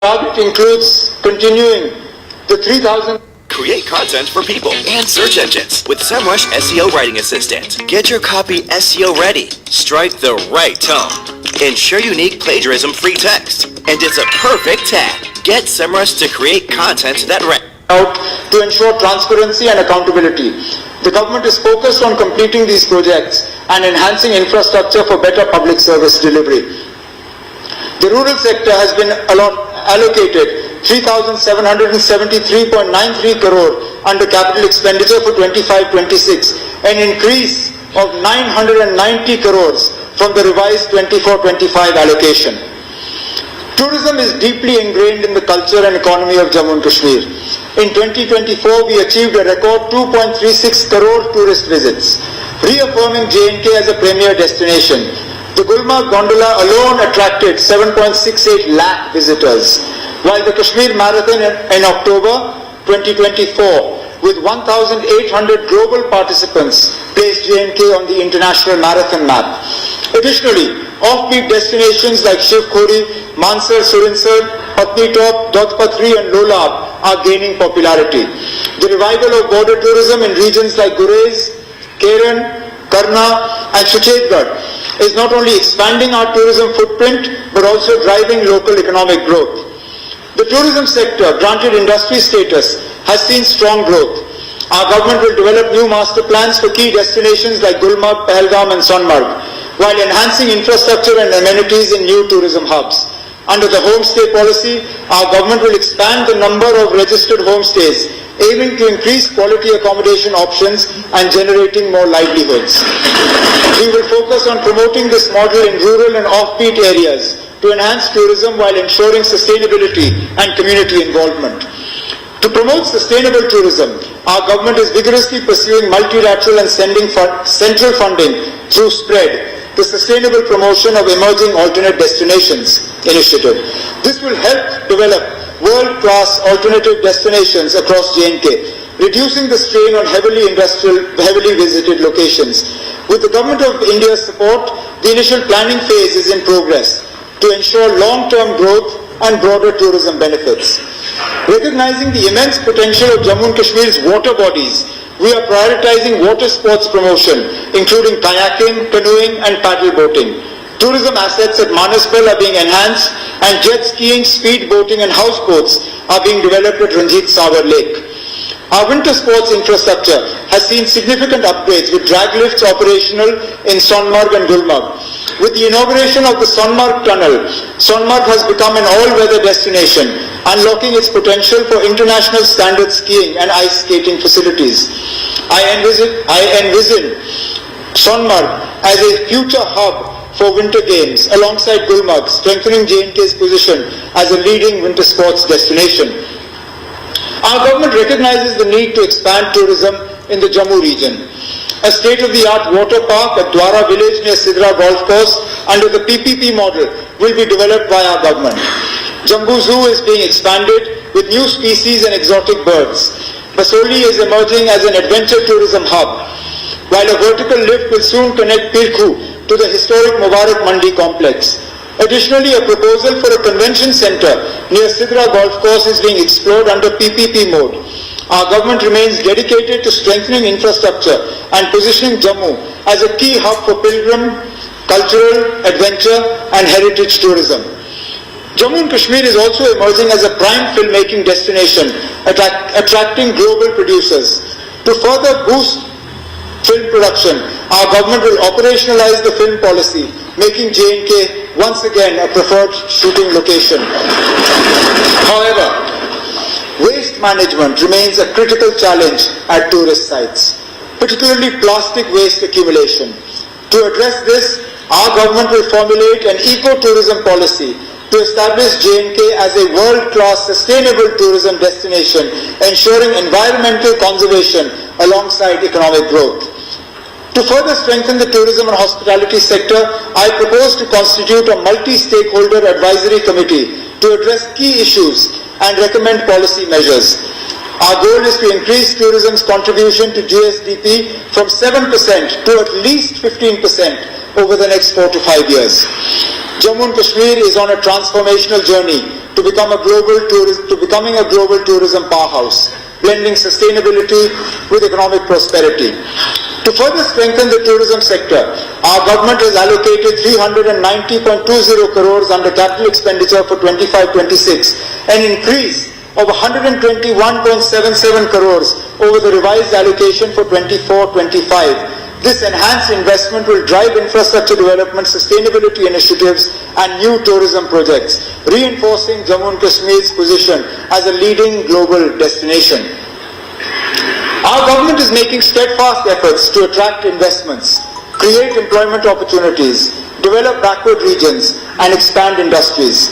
target includes continuing the 3,000. Create content for people and search engines with SEMrush SEO Writing Assistant. Get your copy SEO ready. Strike the right tone. Ensure unique plagiarism-free text. And it's a perfect tag. Get SEMrush to create content that ranks. Out to ensure transparency and accountability. The government is focused on completing these projects and enhancing infrastructure for better public service delivery. The rural sector has been allocated 3,773.93 crore under capital expenditure for 25-26, an increase of 990 crores from the revised 24-25 allocation. Tourism is deeply ingrained in the culture and economy of Jammu and Kashmir. In 2024, we achieved a record 2.36 crore tourist visits, reaffirming J&K as a premier destination. The Gulmarg gondola alone attracted 7.68 lakh visitors, while the Kashmir Marathon in October 2024, with 1,800 global participants, placed J&K on the international marathon map. Additionally, offbeat destinations like Shivkhori, Mansar, Surinsar, Patni-Top, Dodpatri and Lolab are gaining popularity. The revival of border tourism in regions like Gurez, Keren, Karna and Suchetgarh is not only expanding our tourism footprint but also driving local economic growth. The tourism sector, granted industry status, has seen strong growth. Our government will develop new master plans for key destinations like Gulmarg, Pahalgam and Sonmarg, while enhancing infrastructure and amenities in new tourism hubs. Under the homestay policy, our government will expand the number of registered homestays, aiming to increase quality accommodation options and generating more livelihoods. We will focus on promoting this model in rural and offbeat areas to enhance tourism while ensuring sustainability and community involvement. To promote sustainable tourism, our government is vigorously pursuing multilateral and central funding through SPREAD, the Sustainable Promotion of Emerging Alternate Destinations initiative. This will help develop world-class alternative destinations across J&K, reducing the strain on heavily visited locations. With the Government of India's support, the initial planning phase is in progress to ensure long-term growth and broader tourism benefits. Recognizing the immense potential of Jammu and Kashmir's water bodies, we are prioritizing water sports promotion, including kayaking, canoeing and paddle boating. Tourism assets at Manaspal are being enhanced and jet skiing, speed boating and houseboats are being developed at Ranjit Savar Lake. Our winter sports infrastructure has seen significant upgrades with drag lifts operational in Sonmarg and Gulmarg. With the inauguration of the Sonmarg Tunnel, Sonmarg has become an all-weather destination, unlocking its potential for international standard skiing and ice skating facilities. I envision Sonmarg as a future hub for winter games alongside Gulmarg, strengthening J&K's position as a leading winter sports destination. Our government recognizes the need to expand tourism in the Jammu region. A state-of-the-art water park at Dwara village near Sidra Golf Course under the PPP model will be developed by our government. Jambu Zoo is being expanded with new species and exotic birds. Basoli is emerging as an adventure tourism hub, while a vertical lift will soon connect Pirkhu to the historic Mubarak Mandi complex. Additionally, a proposal for a convention center near Sidra Golf Course is being explored under PPP mode. Our government remains dedicated to strengthening infrastructure and positioning Jammu as a key hub for pilgrim, cultural, adventure and heritage tourism. Jammu and Kashmir is also emerging as a prime filmmaking destination, attracting global producers. To further boost film production, our government will operationalize the film policy, making J&K once again a preferred shooting location. However, waste management remains a critical challenge at tourist sites, particularly plastic waste accumulation. To address this, our government will formulate an eco-tourism policy to establish J&K as a world-class sustainable tourism destination, ensuring environmental conservation alongside economic growth. To further strengthen the tourism and hospitality sector, I propose to constitute a multi-stakeholder advisory committee to address key issues and recommend policy measures. Our goal is to increase tourism's contribution to GSDP from 7% to at least 15% over the next 4 to 5 years. Jammu and Kashmir is on a transformational journey to becoming a global tourism powerhouse, blending sustainability with economic prosperity. To further strengthen the tourism sector, our government has allocated 390.20 crores under capital expenditure for 25-26, an increase of 121.77 crores over the revised allocation for 24-25. This enhanced investment will drive infrastructure development, sustainability initiatives and new tourism projects, reinforcing Jammu and Kashmir's position as a leading global destination. Our government is making steadfast efforts to attract investments, create employment opportunities, develop backward regions and expand industries.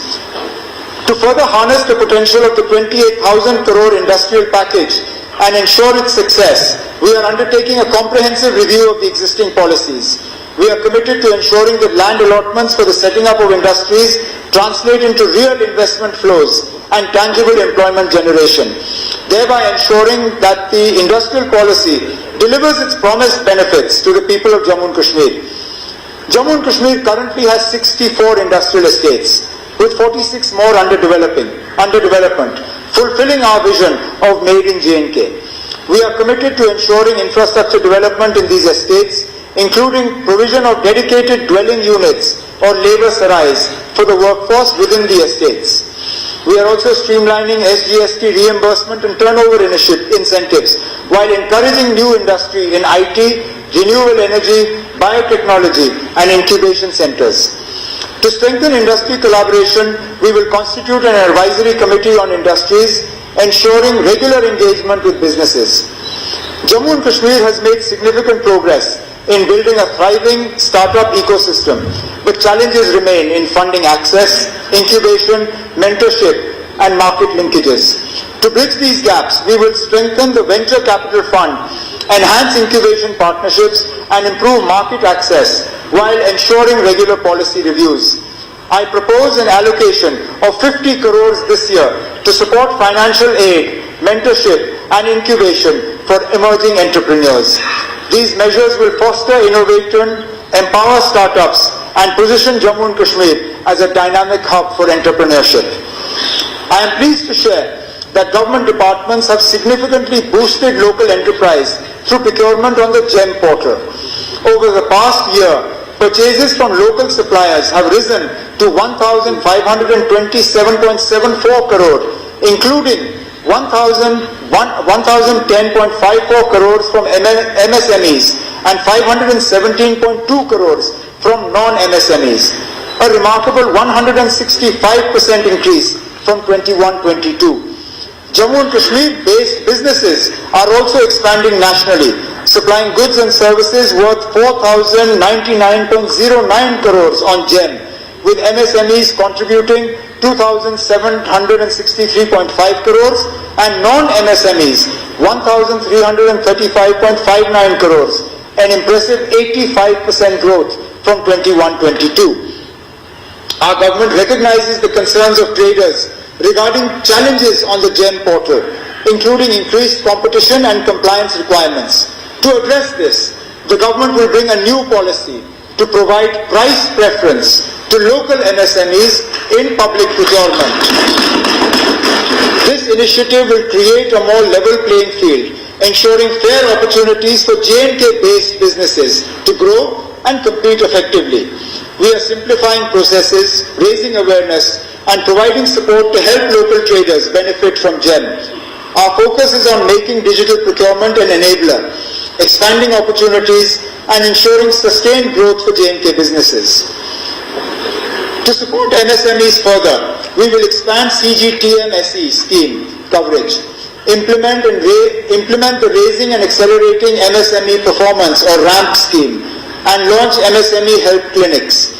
To further harness the potential of the 28,000 crore industrial package and ensure its success, we are undertaking a comprehensive review of the existing policies. We are committed to ensuring that land allotments for the setting up of industries translate into real investment flows and tangible employment generation, thereby ensuring that the industrial policy delivers its promised benefits to the people of Jammu and Kashmir. Jammu and Kashmir currently has 64 industrial estates, with 46 more under development, fulfilling our vision of Made in J&K. We are committed to ensuring infrastructure development in these estates, including provision of dedicated dwelling units or labour sarais for the workforce within the estates. We are also streamlining SGST reimbursement and turnover incentives while encouraging new industry in IT, renewable energy, biotechnology and incubation centres. To strengthen industry collaboration, we will constitute an advisory committee on industries, ensuring regular engagement with businesses. Jammu and Kashmir has made significant progress in building a thriving startup ecosystem, but challenges remain in funding access, incubation, mentorship, and market linkages. To bridge these gaps, we will strengthen the venture capital fund, enhance incubation partnerships, and improve market access while ensuring regular policy reviews. I propose an allocation of 50 crores this year to support financial aid, mentorship, and incubation for emerging entrepreneurs. These measures will foster innovation, empower startups, and position Jammu and Kashmir as a dynamic hub for entrepreneurship. I am pleased to share that government departments have significantly boosted local enterprise through procurement on the GEM portal. Over the past year, purchases from local suppliers have risen to 1,527.74 crore, including 1,010.54 crores from MSMEs and 517.2 crores from non-MSMEs, a remarkable 165% increase from 21-22. Jammu and Kashmir-based businesses are also expanding nationally, supplying goods and services worth 4,099.09 crores on GEM, with MSMEs contributing 2,763.5 crores and non-MSMEs 1,335.59 crores, an impressive 85% growth from 21-22. Our government recognizes the concerns of traders regarding challenges on the GEM portal, including increased competition and compliance requirements. To address this, the government will bring a new policy to provide price preference to local MSMEs in public procurement. This initiative will create a more level playing field, ensuring fair opportunities for J&K-based businesses to grow and compete effectively. We are simplifying processes, raising awareness, and providing support to help local traders benefit from GEM. Our focus is on making digital procurement an enabler, expanding opportunities, and ensuring sustained growth for J&K businesses. To support MSMEs further, we will expand CGTMSE scheme coverage, implement the Raising and Accelerating MSME Performance or RAMP scheme, and launch MSME help clinics,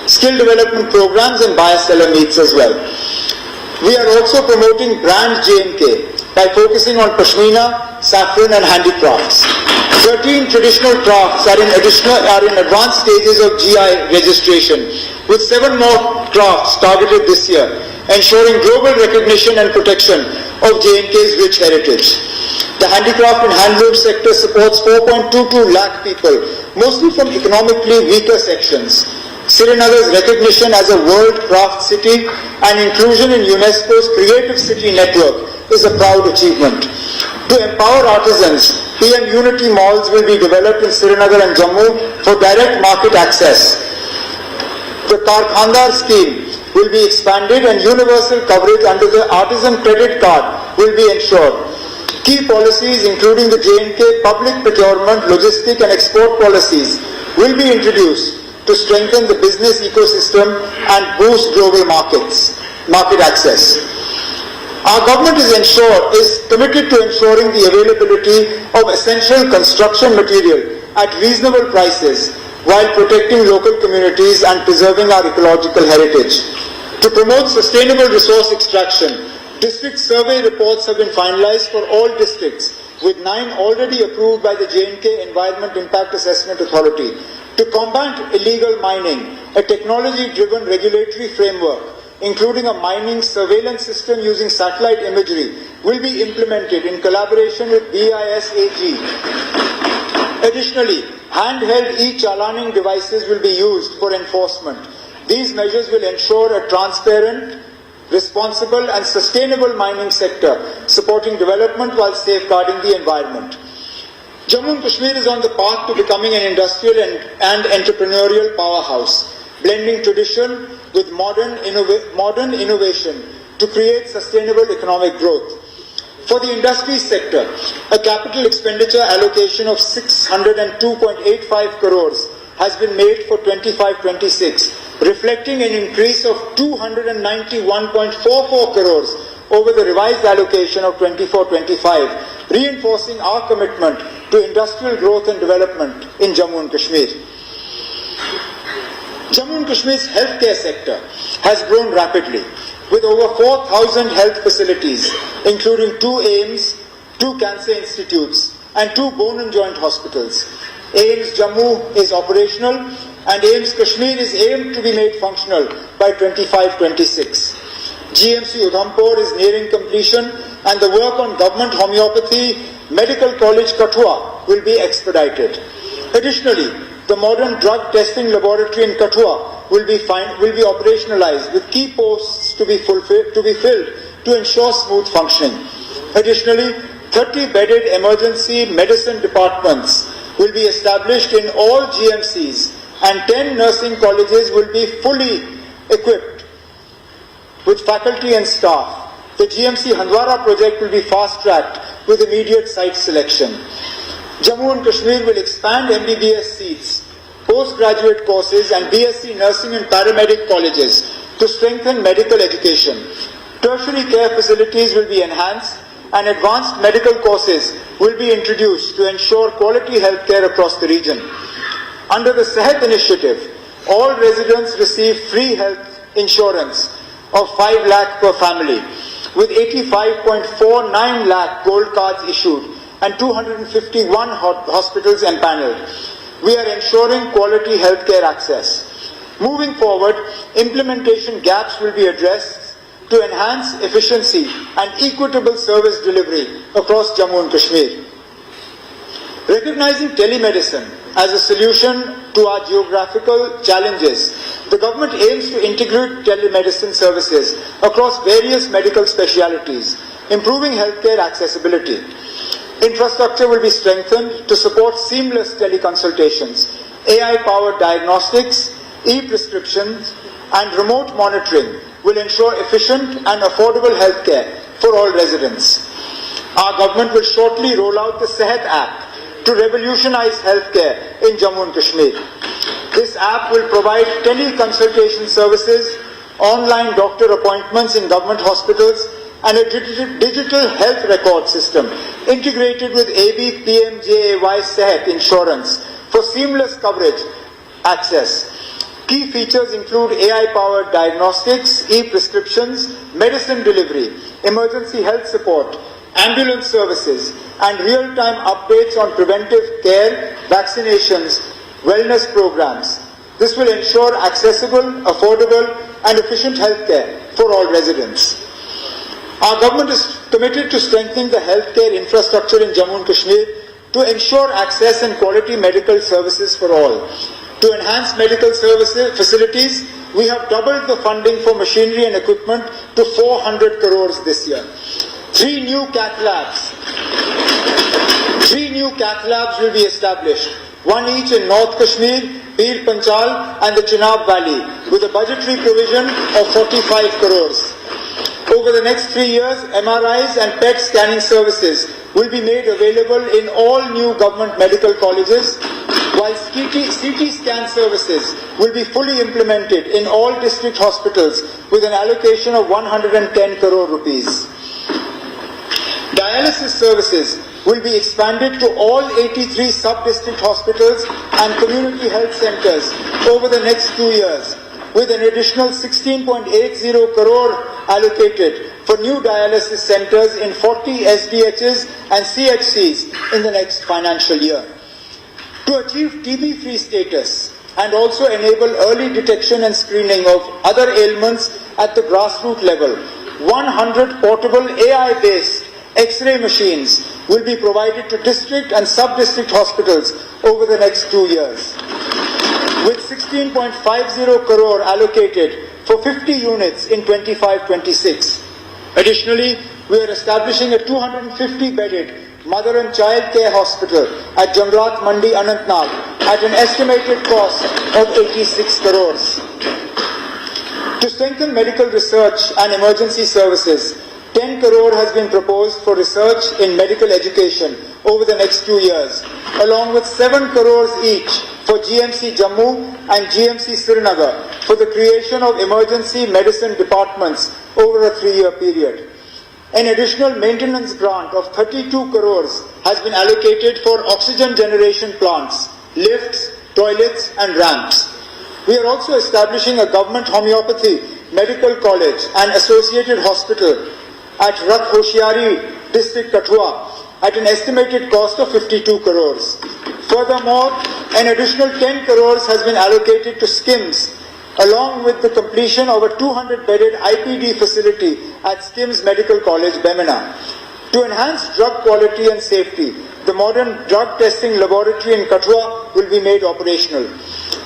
skill development programs and buyer-seller meets as well. We are also promoting brand J&K by focusing on Pashmina, saffron and handicrafts. 13 traditional crafts are in advanced stages of GI registration, with 7 more crafts targeted this year, ensuring global recognition and protection of J&K's rich heritage. The handicraft and handloom sector supports 4.22 lakh people, mostly from economically weaker sections. Srinagar's recognition as a world craft city and inclusion in UNESCO's Creative City Network is a proud achievement. To empower artisans, PM Unity malls will be developed in Srinagar and Jammu for direct market access. The Karkhandar scheme will be expanded and universal coverage under the Artisan Credit Card will be ensured. Key policies including the J&K public procurement, logistic and export policies will be introduced to strengthen the business ecosystem and boost global market access. Our government is committed to ensuring the availability of essential construction material at reasonable prices while protecting local communities and preserving our ecological heritage. To promote sustainable resource extraction, district survey reports have been finalized for all districts, with 9 already approved by the J&K Environment Impact Assessment Authority. To combat illegal mining, a technology-driven regulatory framework, including a mining surveillance system using satellite imagery, will be implemented in collaboration with BISAG. Additionally, handheld e-chalaning devices will be used for enforcement. These measures will ensure a transparent, responsible and sustainable mining sector, supporting development while safeguarding the environment. Jammu and Kashmir is on the path to becoming an industrial and entrepreneurial powerhouse, blending tradition with modern innovation to create sustainable economic growth. For the industry sector, a capital expenditure allocation of 602.85 crores has been made for 25-26, reflecting an increase of 291.44 crores over the revised allocation of 24-25, reinforcing our commitment to industrial growth and development in Jammu and Kashmir. Jammu and Kashmir's healthcare sector has grown rapidly, with over 4,000 health facilities, including 2 AIIMS, 2 cancer institutes, and 2 bone and joint hospitals. AIIMS Jammu is operational, and AIIMS Kashmir is aimed to be made functional by 25-26. GMC Udhampur is nearing completion, and the work on government homeopathy Medical College Kathua will be expedited. Additionally, the modern drug testing laboratory in Kathua will be operationalized, with key posts to be filled to ensure smooth functioning. Additionally, 30-bedded emergency medicine departments will be established in all GMCs, and 10 nursing colleges will be fully equipped with faculty and staff. The GMC Handwara project will be fast-tracked with immediate site selection. Jammu and Kashmir will expand MBBS seats, postgraduate courses and BSc nursing and paramedic colleges to strengthen medical education. Tertiary care facilities will be enhanced and advanced medical courses will be introduced to ensure quality healthcare across the region. Under the Sehat initiative, all residents receive free health insurance of 5 lakh per family, with 85.49 lakh gold cards issued and 251 hospitals empaneled. We are ensuring quality healthcare access. Moving forward, implementation gaps will be addressed to enhance efficiency and equitable service delivery across Jammu and Kashmir. Recognizing telemedicine as a solution to our geographical challenges, the government aims to integrate telemedicine services across various medical specialities, improving healthcare accessibility. Infrastructure will be strengthened to support seamless teleconsultations, AI-powered diagnostics, e-prescriptions, and remote monitoring will ensure efficient and affordable healthcare for all residents. Our government will shortly roll out the Sehat app to revolutionize healthcare in Jammu and Kashmir. This app will provide teleconsultation services, online doctor appointments in government hospitals, and a digital health record system integrated with AB PMJAY Sehat insurance for seamless coverage access. Key features include AI-powered diagnostics, e-prescriptions, medicine delivery, emergency health support, ambulance services, and real-time updates on preventive care, vaccinations, wellness programs. This will ensure accessible, affordable, and efficient healthcare for all residents. Our government is committed to strengthening the healthcare infrastructure in Jammu and Kashmir to ensure access and quality medical services for all. To enhance medical services facilities, we have doubled the funding for machinery and equipment to 400 crores this year. Three new cath labs will be established, one each in North Kashmir, Bir Panchal and the Chenab Valley, with a budgetary provision of 45 crores. Over the next 3 years, MRIs and PET scanning services will be made available in all new government medical colleges, while CT scan services will be fully implemented in all district hospitals with an allocation of 110 crore rupees. Dialysis services will be expanded to all 83 sub-district hospitals and community health centers over the next 2 years, with an additional 16.80 crore allocated for new dialysis centers in 40 SDHs and CHCs in the next financial year. To achieve TB-free status and also enable early detection and screening of other ailments at the grassroots level, 100 portable AI-based X-ray machines will be provided to district and sub-district hospitals over the next 2 years, with 16.50 crore allocated for 50 units in 25-26. Additionally, we are establishing a 250-bedded Mother and Child Care Hospital at Jamrat Mandi, Anantnag at an estimated cost of 86 crores. To strengthen medical research and emergency services, 10 crore has been proposed for research in medical education over the next 2 years, along with 7 crores each for GMC Jammu and GMC Srinagar for the creation of emergency medicine departments over a 3-year period. An additional maintenance grant of 32 crores has been allocated for oxygen generation plants, lifts, toilets and ramps. We are also establishing a government homeopathy medical college and associated hospital at Rat Hoshiari district Kathua at an estimated cost of 52 crores. Furthermore, an additional 10 crores has been allocated to SKIMS, along with the completion of a 200-bedded IPD facility at SKIMS Medical College, Bemina. To enhance drug quality and safety, the modern drug testing laboratory in Kathua will be made operational.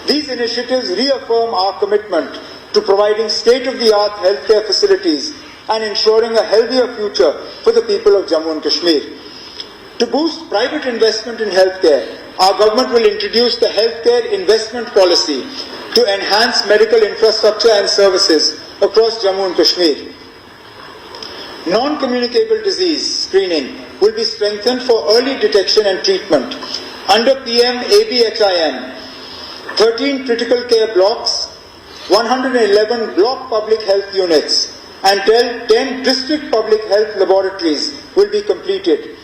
These initiatives reaffirm our commitment to providing state-of-the-art healthcare facilities and ensuring a healthier future for the people of Jammu and Kashmir. To boost private investment in healthcare, our government will introduce the Healthcare Investment Policy to enhance medical infrastructure and services across Jammu and Kashmir. Non-communicable disease screening will be strengthened for early detection and treatment. Under PM ABHIM, 13 critical care blocks, 111 block public health units, and 10 district public health laboratories will be completed.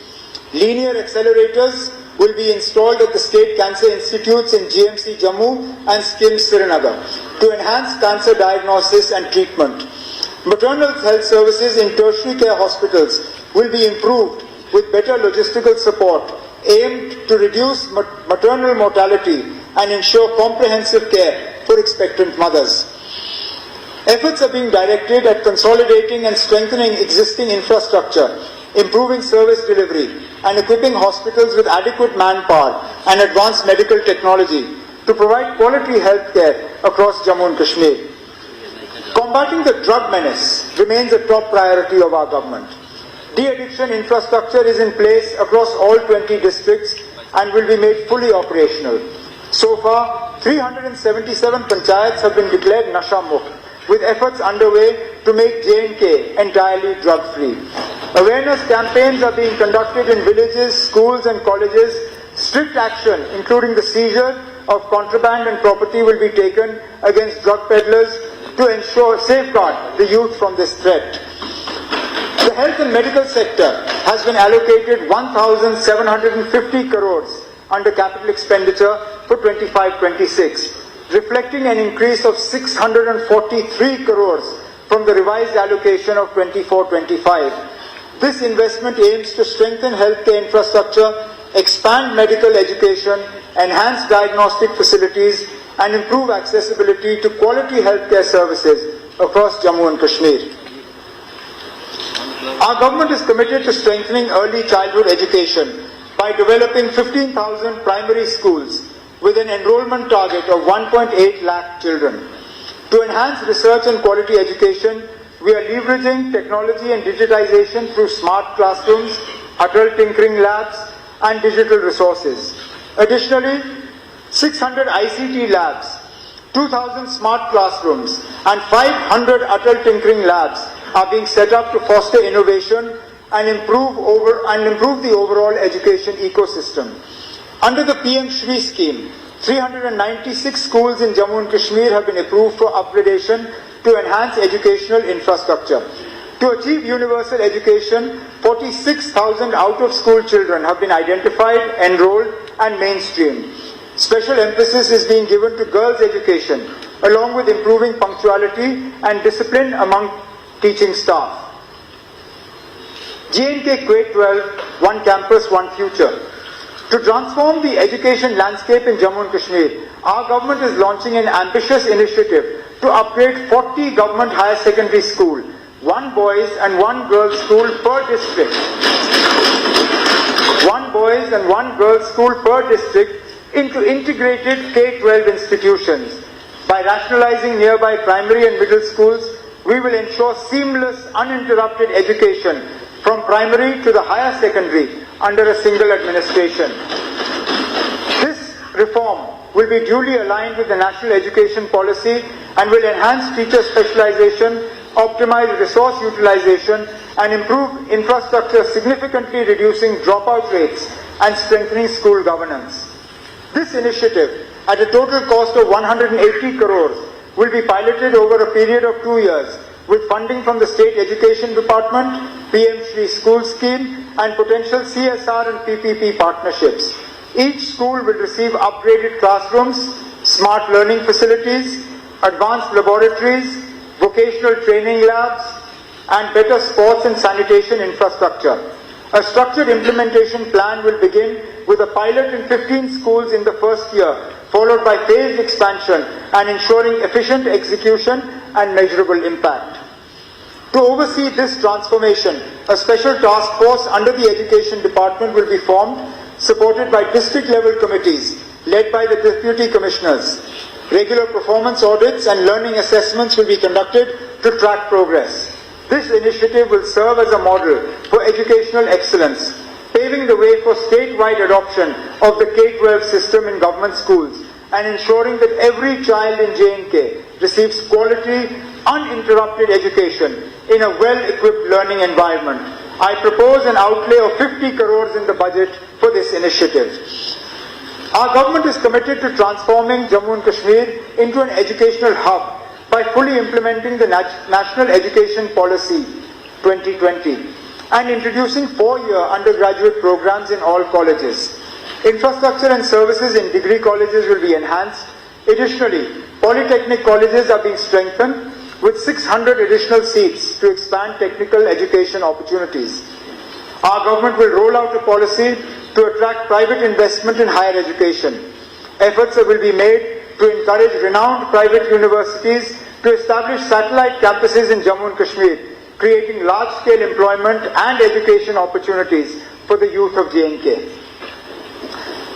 Linear accelerators will be installed at the state cancer institutes in GMC Jammu and SKIMS Srinagar to enhance cancer diagnosis and treatment. Maternal health services in tertiary care hospitals will be improved with better logistical support aimed to reduce maternal mortality and ensure comprehensive care for expectant mothers. Efforts are being directed at consolidating and strengthening existing infrastructure, improving service delivery, and equipping hospitals with adequate manpower and advanced medical technology to provide quality health care across Jammu and Kashmir. Combating the drug menace remains a top priority of our government. De-addiction infrastructure is in place across all 20 districts and will be made fully operational. So far, 377 panchayats have been declared Nasha Mukt, with efforts underway to make J&K entirely drug-free. Awareness campaigns are being conducted in villages, schools and colleges. Strict action, including the seizure of contraband and property, will be taken against drug peddlers to ensure safeguard the youth from this threat. The health and medical sector has been allocated 1,750 crores under capital expenditure for 25-26, reflecting an increase of 643 crores from the revised allocation of 24-25. This investment aims to strengthen healthcare infrastructure, expand medical education, enhance diagnostic facilities, and improve accessibility to quality healthcare services across Jammu and Kashmir. Our government is committed to strengthening early childhood education by developing 15,000 primary schools, with an enrollment target of 1.8 lakh children. To enhance research and quality education, we are leveraging technology and digitization through smart classrooms, adult tinkering labs, and digital resources. Additionally, 600 ICT labs, 2,000 smart classrooms, and 500 adult tinkering labs are being set up to foster innovation and improve the overall education ecosystem. Under the PM Shri scheme, 396 schools in Jammu and Kashmir have been approved for upgradation to enhance educational infrastructure. To achieve universal education, 46,000 out-of-school children have been identified, enrolled, and mainstreamed. Special emphasis is being given to girls' education, along with improving punctuality and discipline among teaching staff. J&K K-12, One Campus, One Future. To transform the education landscape in Jammu and Kashmir, our government is launching an ambitious initiative to upgrade 40 government higher secondary schools, one boys and one girls school per district. One boys and one girls school per district into integrated K-12 institutions. By rationalizing nearby primary and middle schools, we will ensure seamless, uninterrupted education from primary to the higher secondary under a single administration. This reform will be duly aligned with the national education policy and will enhance teacher specialization, optimize resource utilization, and improve infrastructure, significantly reducing dropout rates and strengthening school governance. This initiative, at a total cost of 180 crores, will be piloted over a period of 2 years with funding from the State Education Department, PM Shri School Scheme, and potential CSR and PPP partnerships. Each school will receive upgraded classrooms, smart learning facilities, advanced laboratories, vocational training labs, and better sports and sanitation infrastructure. A structured implementation plan will begin with a pilot in 15 schools in the first year, followed by phased expansion and ensuring efficient execution and measurable impact. To oversee this transformation, a special task force under the Education Department will be formed, supported by district-level committees led by the Deputy Commissioners. Regular performance audits and learning assessments will be conducted to track progress. This initiative will serve as a model for educational excellence, paving the way for statewide adoption of the K-12 system in government schools and ensuring that every child in J&K receives quality, uninterrupted education in a well-equipped learning environment. I propose an outlay of 50 crores in the budget for this initiative. Our government is committed to transforming Jammu and Kashmir into an educational hub by fully implementing the National Education Policy 2020 and introducing 4-year undergraduate programs in all colleges. Infrastructure and services in degree colleges will be enhanced. Additionally, polytechnic colleges are being strengthened with 600 additional seats to expand technical education opportunities. Our government will roll out a policy to attract private investment in higher education. Efforts will be made to encourage renowned private universities to establish satellite campuses in Jammu and Kashmir, creating large-scale employment and education opportunities for the youth of J&K.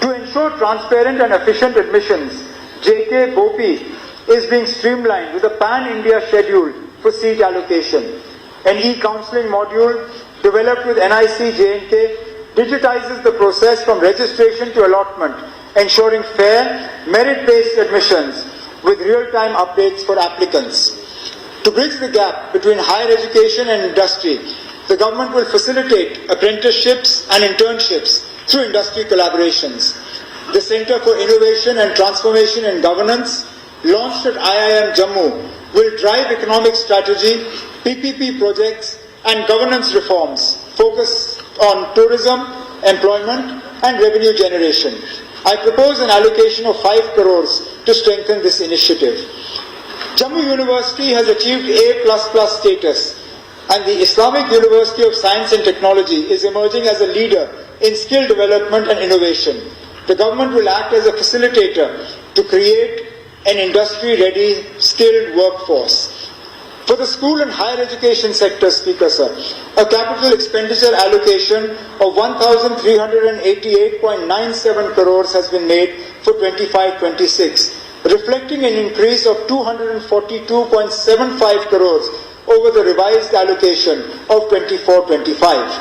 To ensure transparent and efficient admissions, JK BOPI is being streamlined with a pan-India schedule for seat allocation. An e-counseling module developed with NIC J&K digitizes the process from registration to allotment, ensuring fair, merit-based admissions with real-time updates for applicants. To bridge the gap between higher education and industry, the government will facilitate apprenticeships and internships through industry collaborations. The Center for Innovation and Transformation in Governance, launched at IIM Jammu, will drive economic strategy, PPP projects, and governance reforms focused on tourism, employment, and revenue generation. I propose an allocation of 5 crores to strengthen this initiative. Jammu University has achieved A++ status, and the Islamic University of Science and Technology is emerging as a leader in skill development and innovation. The government will act as a facilitator to create an industry-ready, skilled workforce. For the school and higher education sector, Speaker Sir, a capital expenditure allocation of 1,388.97 crores has been made for 25-26, reflecting an increase of 242.75 crores over the revised allocation of 24-25.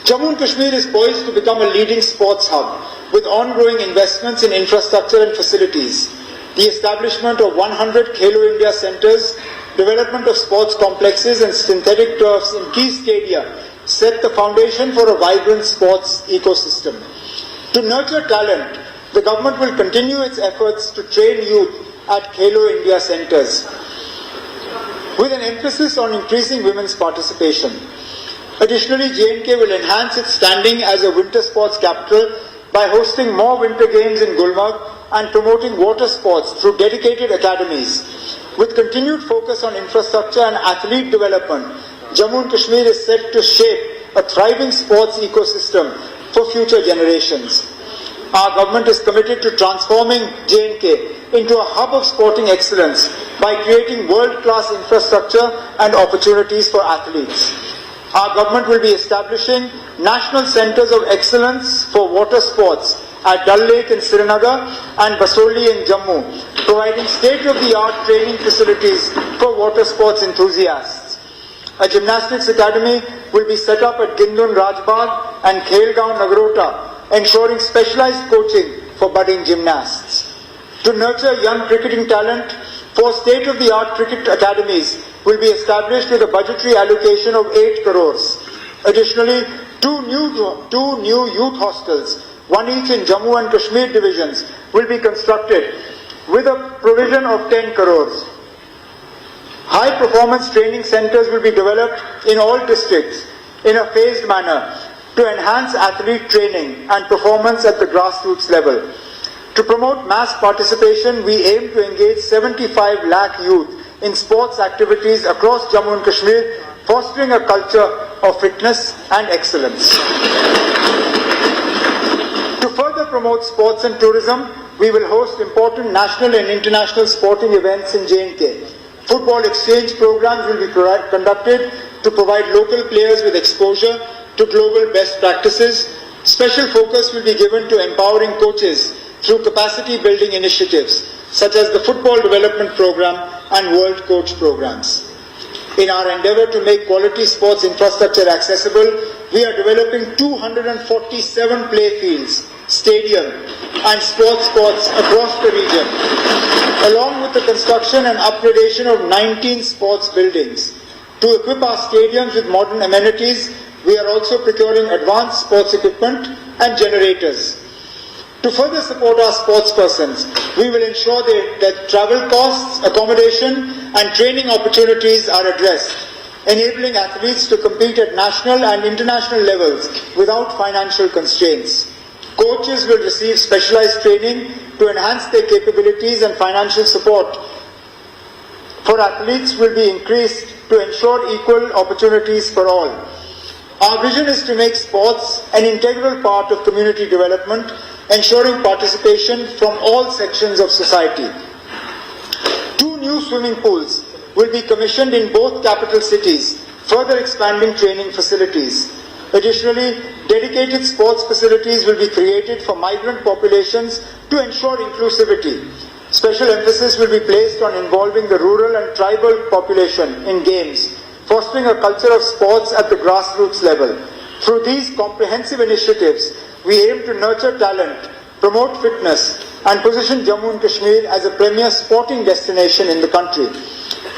Jammu and Kashmir is poised to become a leading sports hub with ongoing investments in infrastructure and facilities. The establishment of 100 Khelo India centres, development of sports complexes and synthetic turfs in key stadia set the foundation for a vibrant sports ecosystem. To nurture talent, the government will continue its efforts to train youth at Khelo India centres, with an emphasis on increasing women's participation. Additionally, J&K will enhance its standing as a winter sports capital by hosting more winter games in Gulmarg and promoting water sports through dedicated academies. With continued focus on infrastructure and athlete development, Jammu and Kashmir is set to shape a thriving sports ecosystem for future generations. Our government is committed to transforming J&K into a hub of sporting excellence by creating world-class infrastructure and opportunities for athletes. Our government will be establishing national centres of excellence for water sports at Dal Lake in Srinagar and Basoli in Jammu, providing state-of-the-art training facilities for water sports enthusiasts. A gymnastics academy will be set up at Gindun Rajbagh and Khelgaon Nagrota, ensuring specialized coaching for budding gymnasts. To nurture young cricketing talent, 4 state-of-the-art cricket academies will be established with a budgetary allocation of 8 crores. Additionally, two new youth hostels, one each in Jammu and Kashmir divisions, will be constructed with a provision of 10 crores. High-performance training centers will be developed in all districts in a phased manner to enhance athlete training and performance at the grassroots level. To promote mass participation, we aim to engage 75 lakh youth in sports activities across Jammu and Kashmir, fostering a culture of fitness and excellence. To further promote sports and tourism, we will host important national and international sporting events in J&K. Football exchange programs will be conducted to provide local players with exposure to global best practices. Special focus will be given to empowering coaches through capacity building initiatives such as the Football Development Program and World Coach Programs. In our endeavour to make quality sports infrastructure accessible, we are developing 247 play fields, stadium and sports courts across the region, along with the construction and upgradation of 19 sports buildings. To equip our stadiums with modern amenities, we are also procuring advanced sports equipment and generators. To further support our sportspersons, we will ensure that travel costs, accommodation and training opportunities are addressed, enabling athletes to compete at national and international levels without financial constraints. Coaches will receive specialized training to enhance their capabilities, and financial support for athletes will be increased to ensure equal opportunities for all. Our vision is to make sports an integral part of community development, ensuring participation from all sections of society. 2 new swimming pools will be commissioned in both capital cities, further expanding training facilities. Additionally, dedicated sports facilities will be created for migrant populations to ensure inclusivity. Special emphasis will be placed on involving the rural and tribal population in games, fostering a culture of sports at the grassroots level. Through these comprehensive initiatives, we aim to nurture talent, promote fitness, and position Jammu and Kashmir as a premier sporting destination in the country.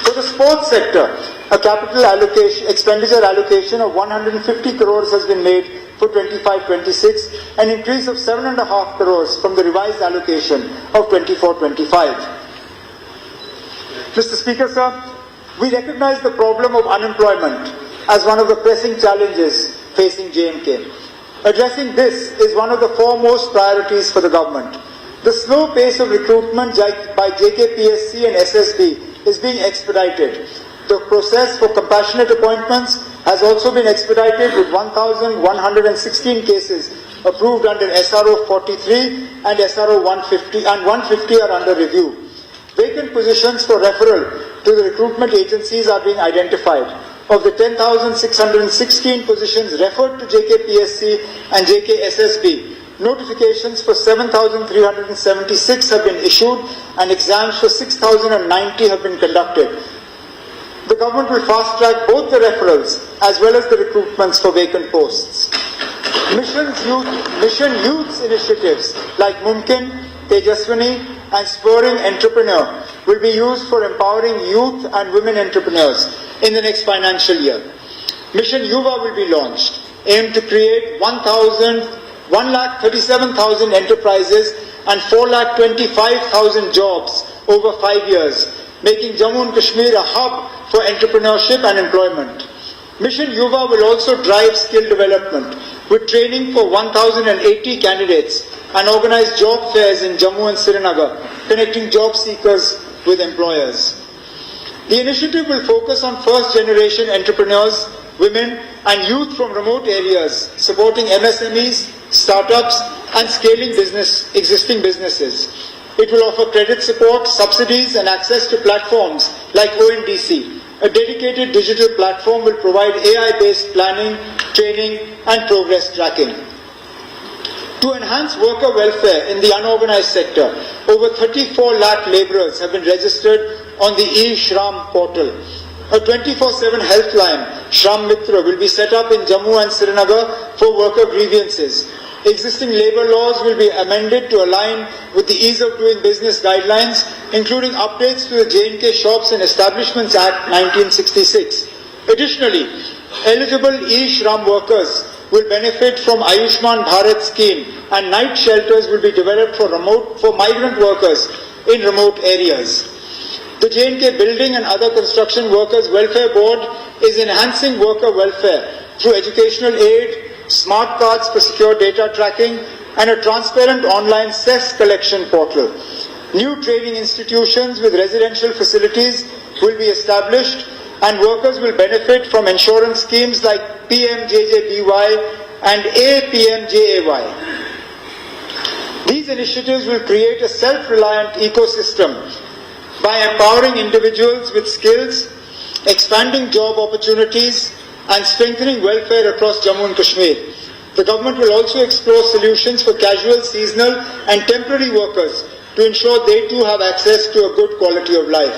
For the sports sector, a capital expenditure allocation of 150 crores has been made for 25-26, an increase of 7.5 crores from the revised allocation of 24-25. Mr. Speaker, sir, we recognize the problem of unemployment as one of the pressing challenges facing J&K. Addressing this is one of the foremost priorities for the government. The slow pace of recruitment by JKPSC and SSB is being expedited. The process for compassionate appointments has also been expedited, with 1,116 cases approved under SRO 43 and SRO 150, and 150 are under review. Vacant positions for referral to the recruitment agencies are being identified. Of the 10,616 positions referred to JKPSC and JKSSB, notifications for 7,376 have been issued and exams for 6,090 have been conducted. The government will fast-track both the referrals as well as the recruitments for vacant posts. Mission Youth initiatives like Mumkin, Tejaswini and Spurring Entrepreneur will be used for empowering youth and women entrepreneurs in the next financial year. Mission Yuva will be launched, aimed to create 1,37,000 enterprises and 4,25,000 jobs over 5 years, making Jammu and Kashmir a hub for entrepreneurship and employment. Mission Yuva will also drive skill development with training for 1,080 candidates and organize job fairs in Jammu and Srinagar, connecting job seekers with employers. The initiative will focus on first-generation entrepreneurs, women and youth from remote areas, supporting MSMEs, startups and scaling existing businesses. It will offer credit support, subsidies and access to platforms like ONDC. A dedicated digital platform will provide AI-based planning, training and progress tracking. To enhance worker welfare in the unorganized sector, over 34 lakh labourers have been registered on the e-Shram portal. A 24/7 helpline, Shram Mitra, will be set up in Jammu and Srinagar for worker grievances. Existing labour laws will be amended to align with the Ease of Doing Business guidelines, including updates to the J&K Shops and Establishments Act 1966. Additionally, eligible e-Shram workers will benefit from Ayushman Bharat scheme and night shelters will be developed for migrant workers in remote areas. The J&K Building and Other Construction Workers Welfare Board is enhancing worker welfare through educational aid, smart cards for secure data tracking and a transparent online cess collection portal. New training institutions with residential facilities will be established and workers will benefit from insurance schemes like PMJJBY and APMJAY. These initiatives will create a self-reliant ecosystem by empowering individuals with skills, expanding job opportunities and strengthening welfare across Jammu and Kashmir. The government will also explore solutions for casual, seasonal and temporary workers to ensure they too have access to a good quality of life.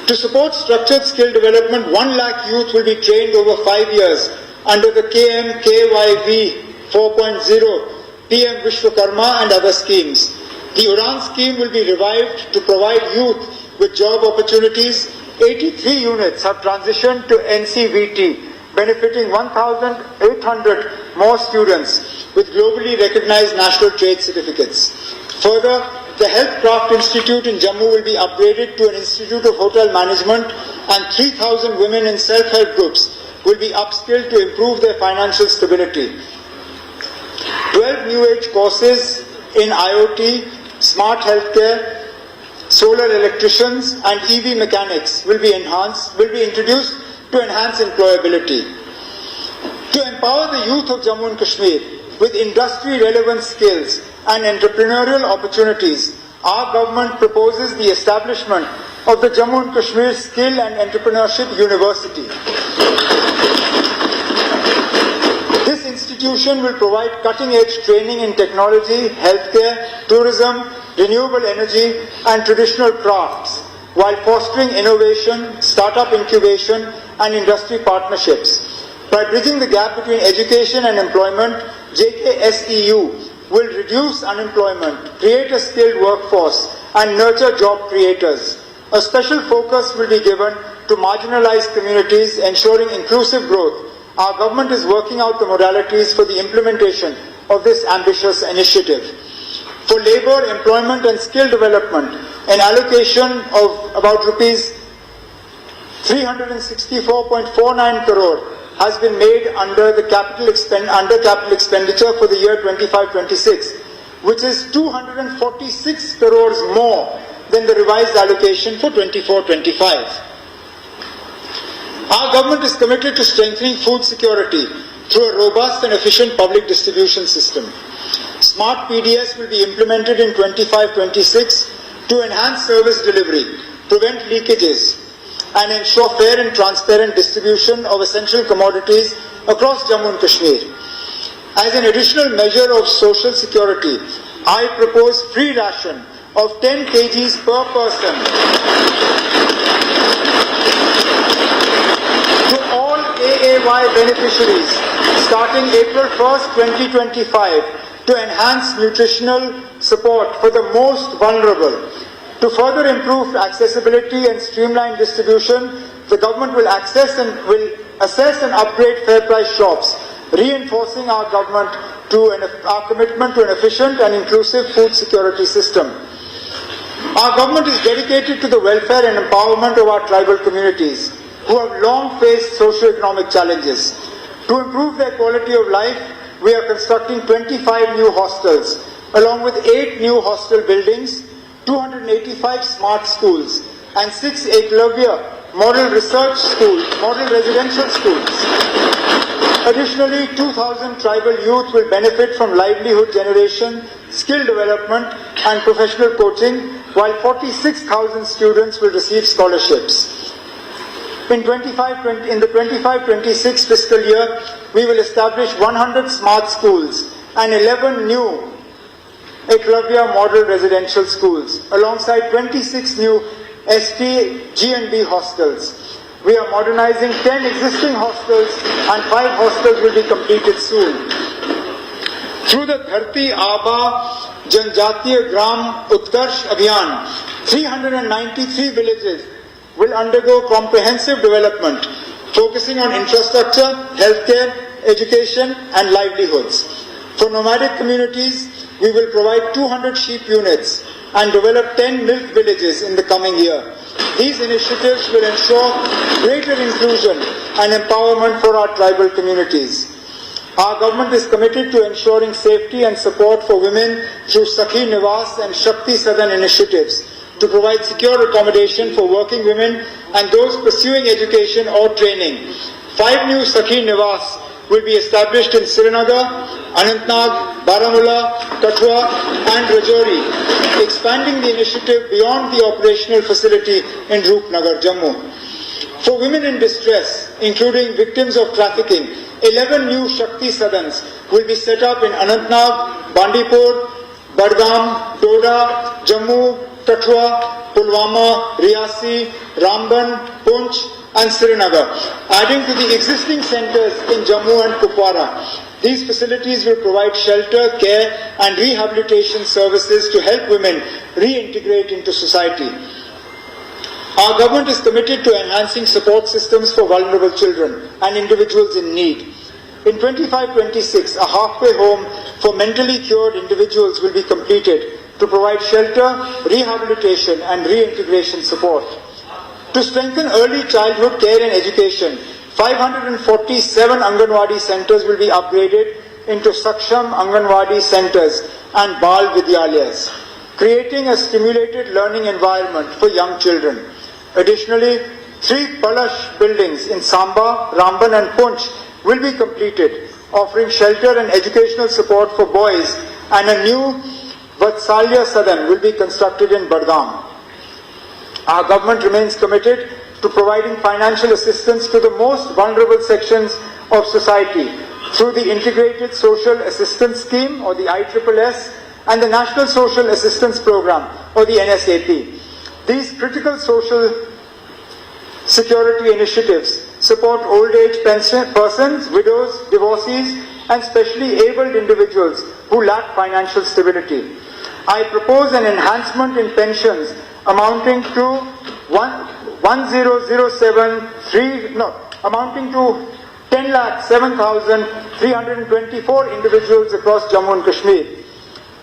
To support structured skill development, 1 lakh youth will be trained over 5 years under the KMKYV 4.0, PM Vishwakarma and other schemes. The Udan scheme will be revived to provide youth with job opportunities. 83 units have transitioned to NCVT, benefiting 1,800 more students with globally recognized national trade certificates. Further, the Healthcraft Institute in Jammu will be upgraded to an Institute of Hotel Management and 3,000 women in self-help groups will be upskilled to improve their financial stability. 12 new age courses in IoT, smart healthcare, solar electricians and EV mechanics will be introduced to enhance employability. To empower the youth of Jammu and Kashmir with industry-relevant skills and entrepreneurial opportunities, our government proposes the establishment of the Jammu and Kashmir Skill and Entrepreneurship University. This institution will provide cutting-edge training in technology, healthcare, tourism, renewable energy and traditional crafts, while fostering innovation, startup incubation and industry partnerships. By bridging the gap between education and employment, JKSEU will reduce unemployment, create a skilled workforce and nurture job creators. A special focus will be given to marginalized communities, ensuring inclusive growth. Our government is working out the modalities for the implementation of this ambitious initiative. For labour, employment and skill development, an allocation of about rupees 364.49 crore has been made under capital expenditure for the year 25-26, which is 246 crores more than the revised allocation for 24-25. Our government is committed to strengthening food security through a robust and efficient public distribution system. Smart PDS will be implemented in 25-26 to enhance service delivery. prevent leakages, and ensure fair and transparent distribution of essential commodities across Jammu and Kashmir. As an additional measure of social security, I propose free ration of 10 kgs per person to all AAY beneficiaries starting April 1st, 2025 to enhance nutritional support for the most vulnerable. To further improve accessibility and streamline distribution, the government will assess and upgrade fair price shops, reinforcing our commitment to an efficient and inclusive food security system. Our government is dedicated to the welfare and empowerment of our tribal communities who have long faced socio-economic challenges. To improve their quality of life, we are constructing 25 new hostels, along with 8 new hostel buildings, 285 smart schools, and 6 Eklavya model residential schools. Additionally, 2,000 tribal youth will benefit from livelihood generation, skill development, and professional coaching, while 46,000 students will receive scholarships. In the 25-26 fiscal year, we will establish 100 smart schools and 11 new Eklavya model residential schools, alongside 26 new ST G&B hostels. We are modernizing 10 existing hostels and 5 hostels will be completed soon. Through the Dharti Aba Janjatiya Gram Utkarsh Abhiyan, 393 villages will undergo comprehensive development, focusing on infrastructure, healthcare, education, and livelihoods. For nomadic communities, we will provide 200 sheep units and develop 10 milk villages in the coming year. These initiatives will ensure greater inclusion and empowerment for our tribal communities. Our government is committed to ensuring safety and support for women through Sakhi Nivas and Shakti Sadan initiatives to provide secure accommodation for working women and those pursuing education or training. 5 new Sakhi Nivas will be established in Srinagar, Anantnag, Baramulla, Kathua and Rajouri, expanding the initiative beyond the operational facility in Roopnagar, Jammu. For women in distress, including victims of trafficking, 11 new Shakti Sadans will be set up in Anantnag, Bandipur, Badgam, Doda, Jammu, Kathua, Pulwama, Riyasi, Ramban, Poonch and Srinagar, adding to the existing centres in Jammu and Kupwara. These facilities will provide shelter, care and rehabilitation services to help women reintegrate into society. Our government is committed to enhancing support systems for vulnerable children and individuals in need. In 25-26, a halfway home for mentally cured individuals will be completed to provide shelter, rehabilitation and reintegration support. To strengthen early childhood care and education, 547 Anganwadi centres will be upgraded into Saksham Anganwadi centres and Bal Vidyalayas, creating a stimulated learning environment for young children. Additionally, 3 Palash buildings in Samba, Ramban and Poonch will be completed, offering shelter and educational support for boys, and a new Vatsalya Sadan will be constructed in Badgam. Our government remains committed to providing financial assistance to the most vulnerable sections of society through the Integrated Social Assistance Scheme or the ISSS and the National Social Assistance Program or the NSAP. These critical social security initiatives support old age persons, widows, divorcees and specially abled individuals who lack financial stability. I propose an enhancement in pensions amounting to 10,07,324 individuals across Jammu and Kashmir.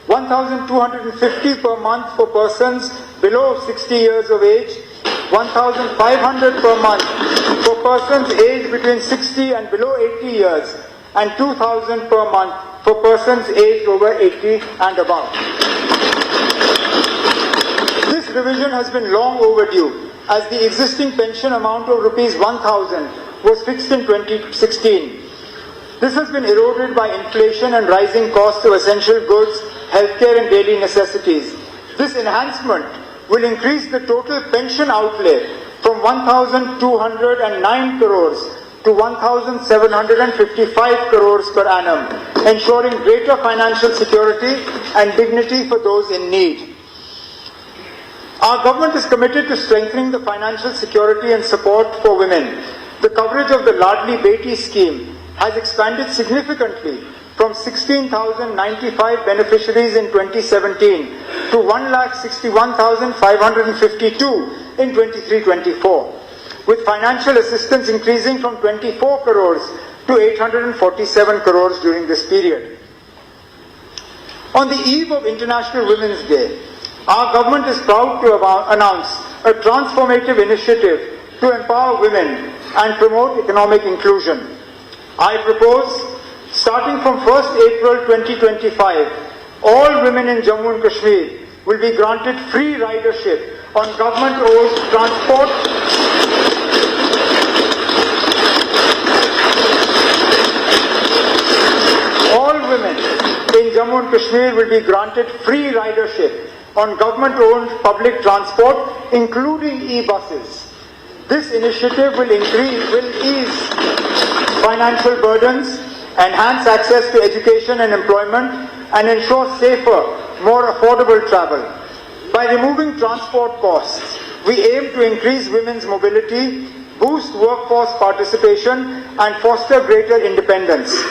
1,250 per month for persons below 60 years of age, 1,500 per month for persons aged between 60 and below 80 years, and 2,000 per month for persons aged over 80 and above. This revision has been long overdue, as the existing pension amount of Rs 1,000 was fixed in 2016. This has been eroded by inflation and rising costs of essential goods, healthcare and daily necessities. This enhancement will increase the total pension outlay from 1,209 crores to 1,755 crores per annum, ensuring greater financial security and dignity for those in need. Our government is committed to strengthening the financial security and support for women. The coverage of the Ladli Beti scheme has expanded significantly from 16,095 beneficiaries in 2017 to 1,61,552 in 23-24, with financial assistance increasing from 24 crores to 847 crores during this period. On the eve of International Women's Day, our government is proud to announce a transformative initiative to empower women and promote economic inclusion. I propose, starting from 1st April 2025, all women in Jammu and Kashmir will be granted free ridership on government-owned transport in Jammu and Kashmir will be granted free ridership on government-owned public transport, including e-buses. This initiative will ease financial burdens, enhance access to education and employment, and ensure safer, more affordable travel. By removing transport costs, we aim to increase women's mobility, boost workforce participation, and foster greater independence.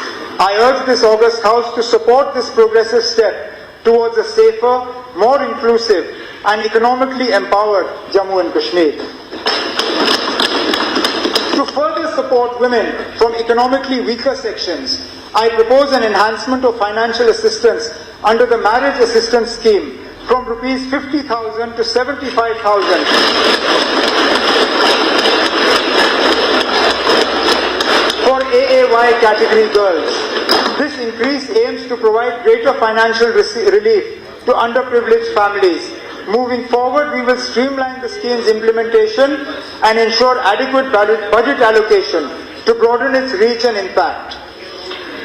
I urge this august House to support this progressive step towards a safer, more inclusive, and economically empowered Jammu and Kashmir. To further support women from economically weaker sections, I propose an enhancement of financial assistance under the Marriage Assistance Scheme from Rs 50,000 to 75,000 for AAY category girls. This increase aims to provide greater financial relief to underprivileged families. Moving forward, we will streamline the scheme's implementation and ensure adequate budget allocation to broaden its reach and impact.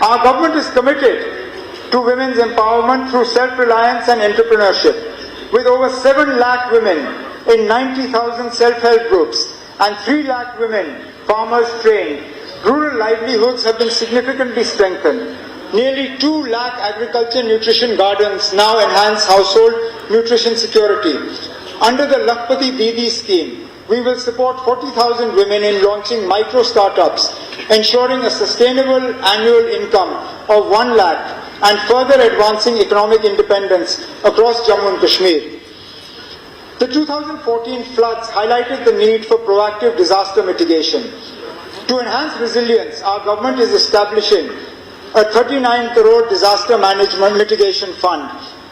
Our government is committed to women's empowerment through self-reliance and entrepreneurship. With over 7 lakh women in 90,000 self-help groups and 3 lakh women farmers trained, rural livelihoods have been significantly strengthened. Nearly 2 lakh agriculture nutrition gardens now enhance household nutrition security. Under the Lakhpati Didi scheme, we will support 40,000 women in launching micro startups, ensuring a sustainable annual income of 1 lakh and further advancing economic independence across Jammu and Kashmir. The 2014 floods highlighted the need for proactive disaster mitigation. To enhance resilience, our government is establishing a 39 crore disaster management mitigation fund,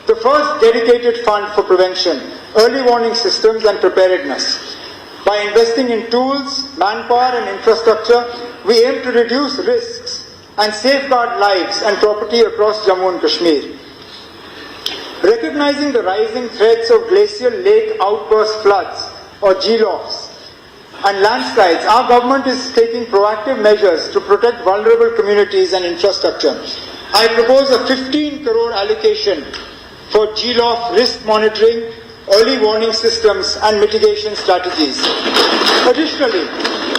the first dedicated fund for prevention, early warning systems and preparedness. By investing in tools, manpower and infrastructure, we aim to reduce risks and safeguard lives and property across Jammu and Kashmir. Recognizing the rising threats of glacial lake outburst floods or GLOFs and landslides, our government is taking proactive measures to protect vulnerable communities and infrastructure. I propose a 15 crore allocation for GLOF risk monitoring, early warning systems and mitigation strategies. Additionally,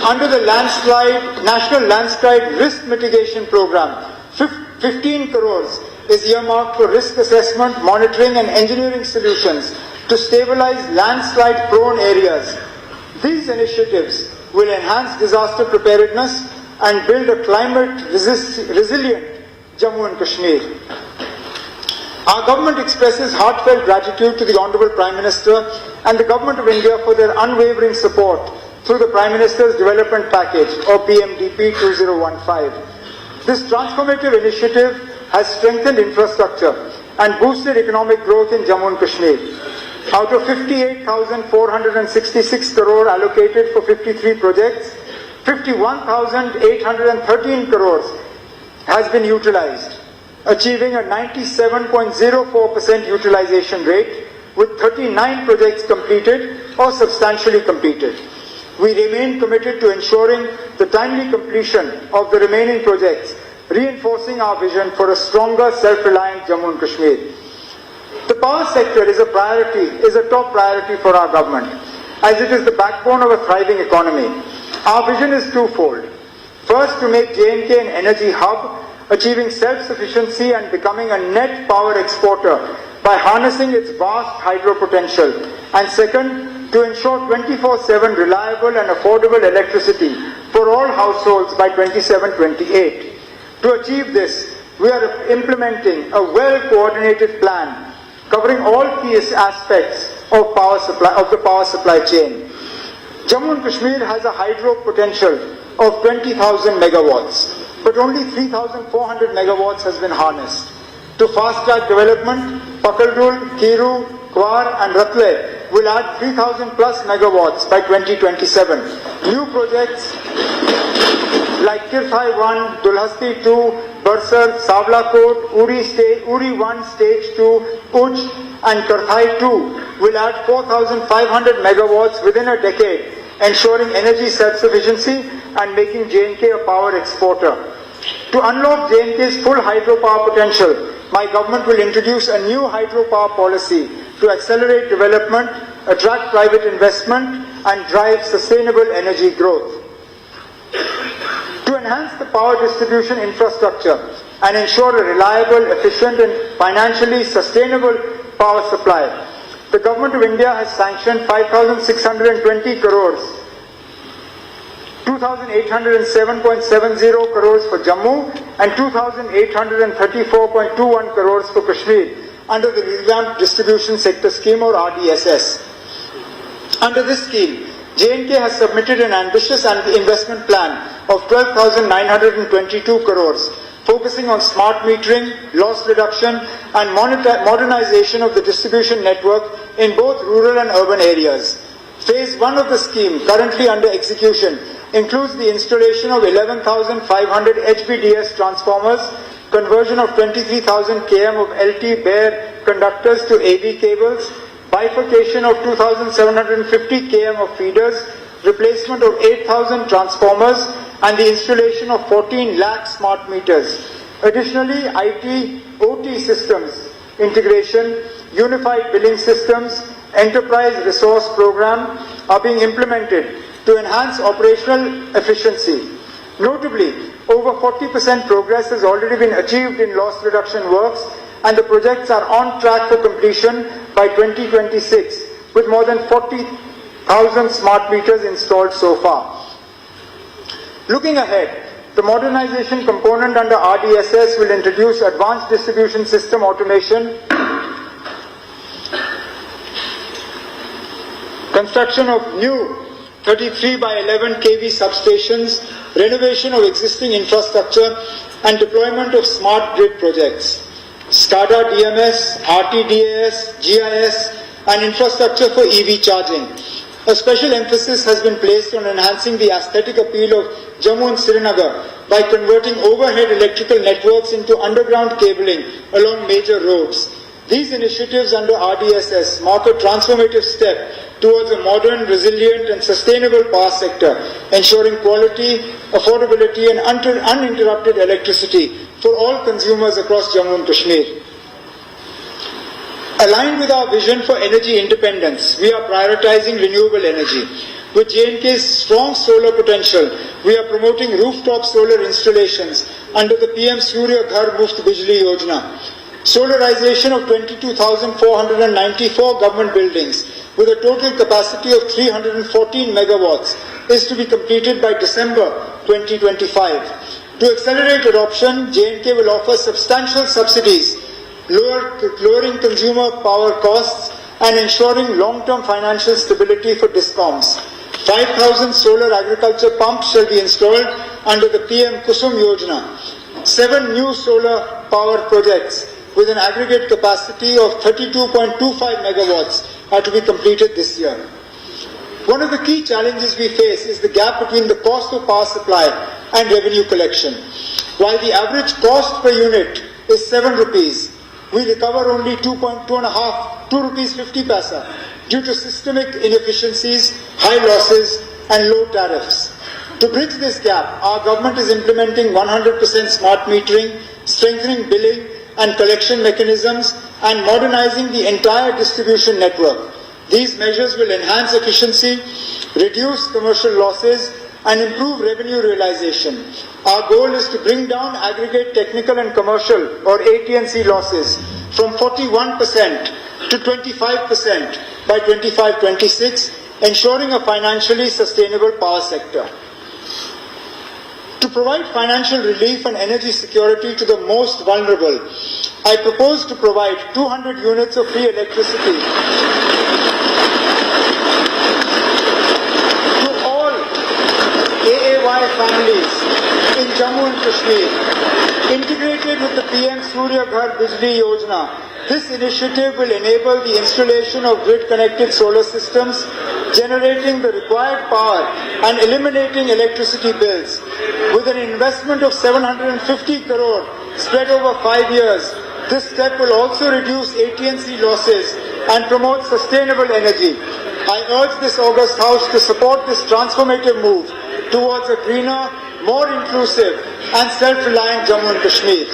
under the National Landslide Risk Mitigation Program, 15 crores is earmarked for risk assessment, monitoring and engineering solutions to stabilize landslide-prone areas. These initiatives will enhance disaster preparedness and build a climate-resilient Jammu and Kashmir. Our government expresses heartfelt gratitude to the Honourable Prime Minister and the Government of India for their unwavering support through the Prime Minister's Development Package or PMDP 2015. This transformative initiative has strengthened infrastructure and boosted economic growth in Jammu and Kashmir. Out of 58,466 crore allocated for 53 projects, 51,813 crores has been utilized, achieving a 97.04% utilization rate, with 39 projects completed or substantially completed. We remain committed to ensuring the timely completion of the remaining projects, reinforcing our vision for a stronger, self-reliant Jammu and Kashmir. The power sector is a top priority for our government, as it is the backbone of a thriving economy. Our vision is twofold. First, to make J&K an energy hub, achieving self-sufficiency and becoming a net power exporter by harnessing its vast hydro potential. And second, to ensure 24/7 reliable and affordable electricity for all households by 27-28. To achieve this, we are implementing a well-coordinated plan covering all key aspects of the power supply chain. Jammu and Kashmir has a hydro potential of 20,000 megawatts, but only 3,400 megawatts has been harnessed. To fast-track development, Pakaldul, Kiru, Kwar and Ratle will add 3,000 plus megawatts by 2027. New projects like Kirthai 1, Dulhasti 2, Bursar, Savlakot, Uri 1 Stage 2, Uj and Karthai 2 will add 4,500 megawatts within a decade, ensuring energy self-sufficiency and making J&K a power exporter. To unlock J&K's full hydropower potential, my government will introduce a new hydropower policy to accelerate development, attract private investment and drive sustainable energy growth. To enhance the power distribution infrastructure and ensure a reliable, efficient and financially sustainable power supply, the Government of India has sanctioned 5,620 crores, 2,807.70 crores for Jammu and 2,834.21 crores for Kashmir under the Revamped Distribution Sector Scheme or RDSS. Under this scheme, J&K has submitted an ambitious investment plan of 12,922 crores, focusing on smart metering, loss reduction and modernization of the distribution network in both rural and urban areas. Phase 1 of the scheme, currently under execution, includes the installation of 11,500 HVDS transformers, conversion of 23,000 km of LT bare conductors to AB cables, bifurcation of 2,750 km of feeders, replacement of 8,000 transformers, and the installation of 14 lakh smart meters. Additionally, IT, OT systems integration, unified billing systems, enterprise resource program are being implemented to enhance operational efficiency. Notably, over 40% progress has already been achieved in loss reduction works, and the projects are on track for completion by 2026, with more than 40,000 smart meters installed so far. Looking ahead, the modernization component under RDSS will introduce advanced distribution system automation, construction of new 33 by 11 kV substations, renovation of existing infrastructure, and deployment of smart grid projects. SCADA, DMS, RTDAS, GIS, and infrastructure for EV charging. A special emphasis has been placed on enhancing the aesthetic appeal of Jammu and Srinagar by converting overhead electrical networks into underground cabling along major roads. These initiatives under RDSS mark a transformative step towards a modern, resilient and sustainable power sector, ensuring quality, affordability and uninterrupted electricity for all consumers across Jammu and Kashmir. Aligned with our vision for energy independence, we are prioritizing renewable energy. With J&K's strong solar potential, we are promoting rooftop solar installations under the PM Surya Ghar Muft Bijli Yojana. Solarization of 22,494 government buildings with a total capacity of 314 megawatts is to be completed by December 2025. To accelerate adoption, J&K will offer substantial subsidies, lowering consumer power costs and ensuring long-term financial stability for DISCOMs. 5,000 solar agriculture pumps shall be installed under the PM Kusum Yojana. 7 new solar power projects with an aggregate capacity of 32.25 megawatts are to be completed this year. One of the key challenges we face is the gap between the cost of power supply and revenue collection. While the average cost per unit is 7 rupees, we recover only 2 rupees 50 paisa due to systemic inefficiencies, high losses and low tariffs. To bridge this gap, our government is implementing 100% smart metering, strengthening billing and collection mechanisms and modernizing the entire distribution network. These measures will enhance efficiency, reduce commercial losses, and improve revenue realization. Our goal is to bring down aggregate technical and commercial or AT&C losses from 41% to 25% by 25-26, ensuring a financially sustainable power sector. To provide financial relief and energy security to the most vulnerable, I propose to provide 200 units of free electricity to all AAY families in Jammu and Kashmir, integrated with the PM Surya Ghar Bijli Yojana. This initiative will enable the installation of grid-connected solar systems, generating the required power and eliminating electricity bills. With an investment of 750 crore spread over 5 years, this step will also reduce AT&C losses and promote sustainable energy. I urge this August House to support this transformative move towards a greener, more inclusive and self-reliant Jammu and Kashmir.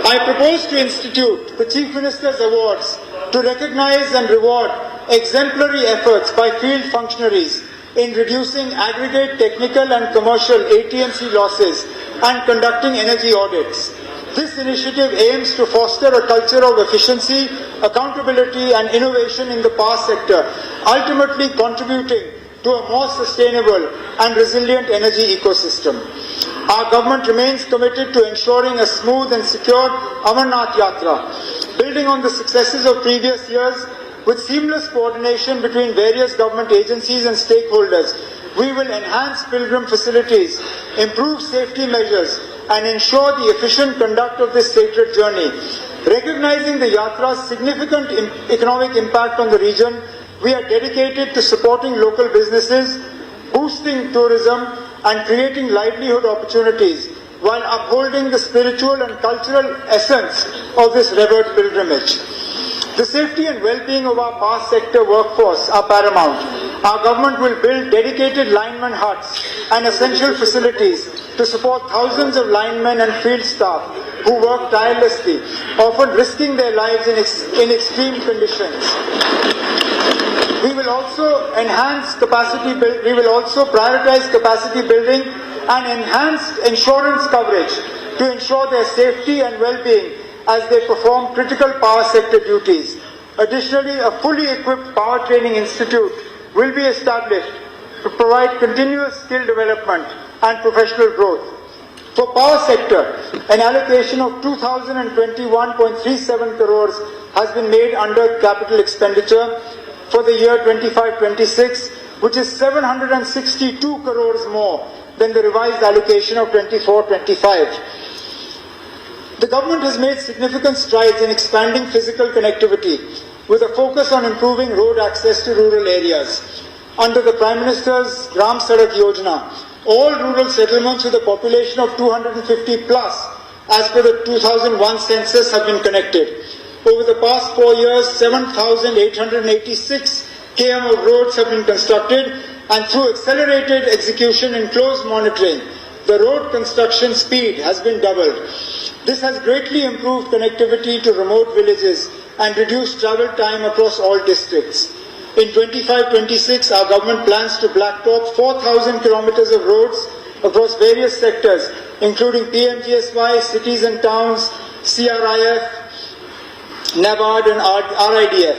I propose to institute the Chief Minister's Awards to recognize and reward exemplary efforts by field functionaries in reducing aggregate technical and commercial AT&C losses and conducting energy audits. This initiative aims to foster a culture of efficiency, accountability and innovation in the power sector, ultimately contributing to a more sustainable and resilient energy ecosystem. Our government remains committed to ensuring a smooth and secure Amarnath Yatra. Building on the successes of previous years, with seamless coordination between various government agencies and stakeholders, we will enhance pilgrim facilities, improve safety measures, and ensure the efficient conduct of this sacred journey. Recognizing the Yatra's significant economic impact on the region, we are dedicated to supporting local businesses, boosting tourism, and creating livelihood opportunities while upholding the spiritual and cultural essence of this revered pilgrimage. The safety and well-being of our power sector workforce are paramount. Our government will build dedicated lineman huts and essential facilities to support thousands of linemen and field staff who work tirelessly, often risking their lives in extreme conditions. We will also prioritize capacity building and enhanced insurance coverage to ensure their safety and well-being as they perform critical power sector duties. Additionally, a fully equipped power training institute will be established to provide continuous skill development and professional growth. For power sector, an allocation of 2,021.37 crores has been made under capital expenditure for the year 25-26, which is 762 crores more than the revised allocation of 24-25. The government has made significant strides in expanding physical connectivity with a focus on improving road access to rural areas. Under the Prime Minister's Gram Sadak Yojana, all rural settlements with a population of 250 plus, as per the 2001 census, have been connected. Over the past 4 years, 7,886 km of roads have been constructed, and through accelerated execution and close monitoring, the road construction speed has been doubled. This has greatly improved connectivity to remote villages and reduced travel time across all districts. In 25-26, our government plans to blacktop 4,000 kilometers of roads across various sectors, including PMGSY, cities and towns, CRIF, NABARD and RIDF.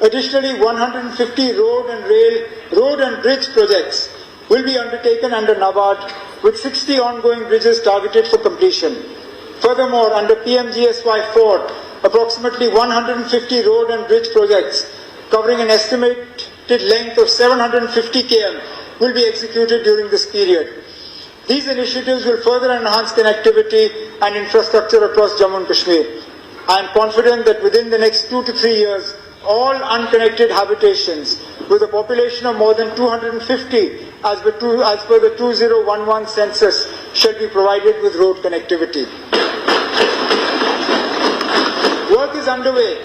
Additionally, 150 road and bridge projects will be undertaken under NABARD, with 60 ongoing bridges targeted for completion. Furthermore, under PMGSY-4, approximately 150 road and bridge projects covering an estimated length of 750 km will be executed during this period. These initiatives will further enhance connectivity and infrastructure across Jammu and Kashmir. I am confident that within the next 2 to 3 years, all unconnected habitations with a population of more than 250 as per the 2011 census shall be provided with road connectivity. Work is underway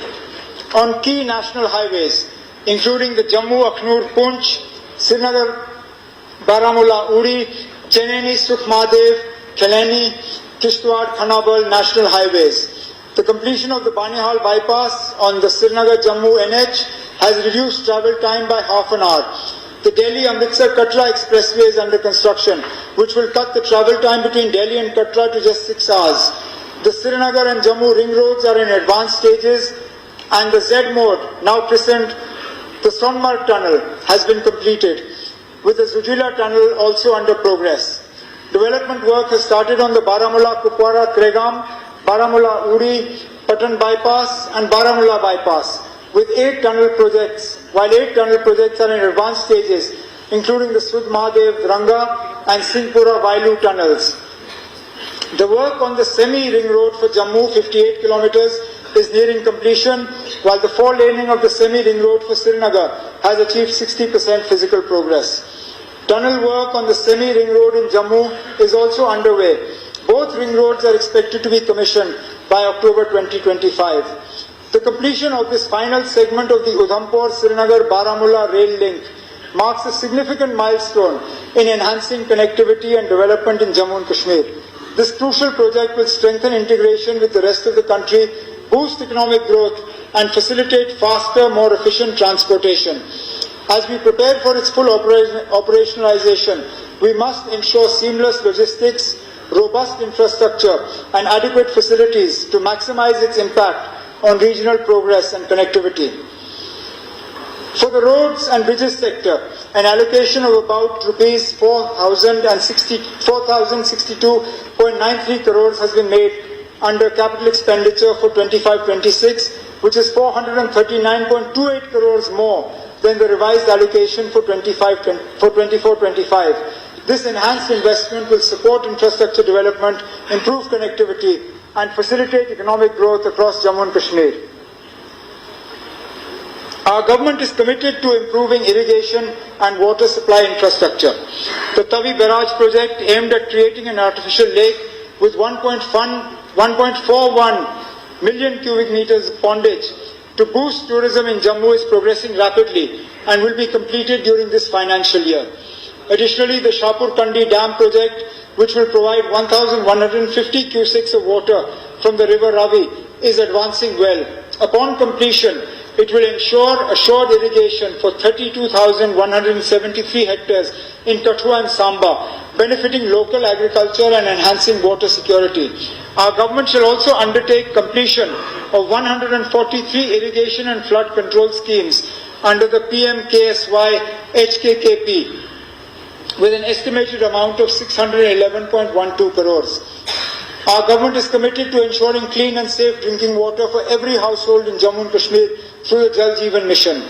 on key national highways, including the Jammu-Akhnur-Poonch, Srinagar-Baramulla-Uri, Chennai-Sukhmadev, Keleni, Kishtwar-Khanabal national highways. The completion of the Banihal bypass on the Srinagar-Jammu NH has reduced travel time by half an hour. The Delhi-Amritsar-Katra expressway is under construction, which will cut the travel time between Delhi and Katra to just 6 hours. The Srinagar and Jammu ring roads are in advanced stages, and the Z mode, now present, the Sonmarg tunnel, has been completed, with the Zujila tunnel also under progress. Development work has started on the Baramulla-Kupwara-Kregam, Baramulla-Uri, Patan bypass and Baramulla bypass, with 8 tunnel projects, while 8 tunnel projects are in advanced stages, including the Sud Mahadev, Ranga and Singhpura-Vailu tunnels. The work on the semi-ring road for Jammu, 58 kilometers, is nearing completion, while the 4-laning of the semi-ring road for Srinagar has achieved 60% physical progress. Tunnel work on the semi-ring road in Jammu is also underway. Both ring roads are expected to be commissioned by October 2025. The completion of this final segment of the Udhampur-Srinagar-Baramulla rail link marks a significant milestone in enhancing connectivity and development in Jammu and Kashmir. This crucial project will strengthen integration with the rest of the country, boost economic growth, and facilitate faster, more efficient transportation. As we prepare for its full operationalization, we must ensure seamless logistics, robust infrastructure, and adequate facilities to maximize its impact on regional progress and connectivity. For the roads and bridges sector, an allocation of about rupees 4,062.93 crores has been made under capital expenditure for 25-26, which is 439.28 crores more than the revised allocation for 24-25. This enhanced investment will support infrastructure development, improve connectivity, and facilitate economic growth across Jammu and Kashmir. Our government is committed to improving irrigation and water supply infrastructure. The Tavi Barrage project, aimed at creating an artificial lake with 1.41 million cubic meters of pondage to boost tourism in Jammu, is progressing rapidly and will be completed during this financial year. Additionally, the Shahpur Kandi Dam project, which will provide 1,150 cusecs of water from the river Ravi, is advancing well. Upon completion, it will ensure assured irrigation for 32,173 hectares in Kathua and Samba, benefiting local agriculture and enhancing water security. Our government shall also undertake completion of 143 irrigation and flood control schemes under the PM-KSY HKKP, with an estimated amount of 611.12 crores. Our government is committed to ensuring clean and safe drinking water for every household in Jammu and Kashmir through the Jal Jeevan Mission.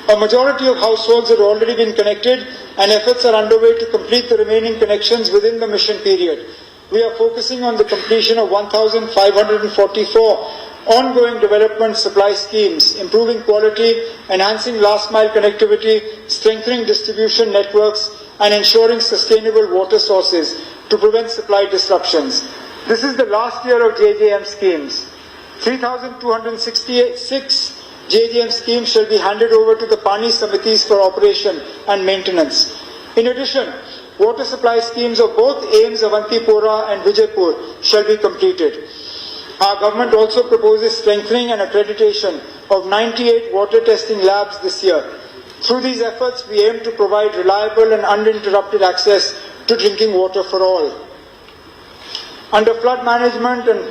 A majority of households have already been connected, and efforts are underway to complete the remaining connections within the mission period. We are focusing on the completion of 1,544 ongoing development supply schemes, improving quality, enhancing last-mile connectivity, strengthening distribution networks, and ensuring sustainable water sources to prevent supply disruptions. This is the last year of JJM schemes. 3,266 JJM schemes shall be handed over to the Pani Samitis for operation and maintenance. In addition, water supply schemes of both AIIMS, Avantipura and Vijaypur shall be completed. Our government also proposes strengthening and accreditation of 98 water testing labs this year. Through these efforts, we aim to provide reliable and uninterrupted access to drinking water for all. Under flood management and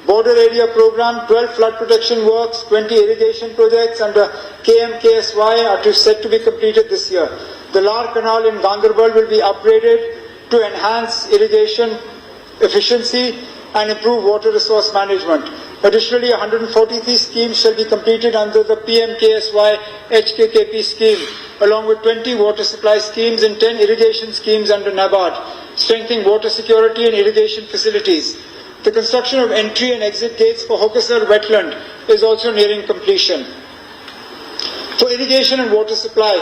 border area program, 12 flood protection works, 20 irrigation projects under KMKSY are set to be completed this year. The Lar Canal in Ganderbal will be upgraded to enhance irrigation efficiency and improve water resource management. Additionally, 143 schemes shall be completed under the PM-KSY HKKP scheme, along with 20 water supply schemes and 10 irrigation schemes under NABARD, strengthening water security and irrigation facilities. The construction of entry and exit gates for Hokasar wetland is also nearing completion. For irrigation and water supply,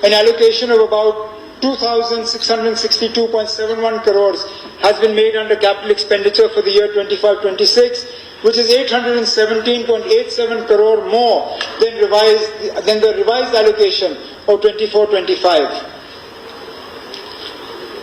an allocation of about 2,662.71 crores has been made under capital expenditure for the year 25-26, which is 817.87 crore more than the revised allocation of 24-25.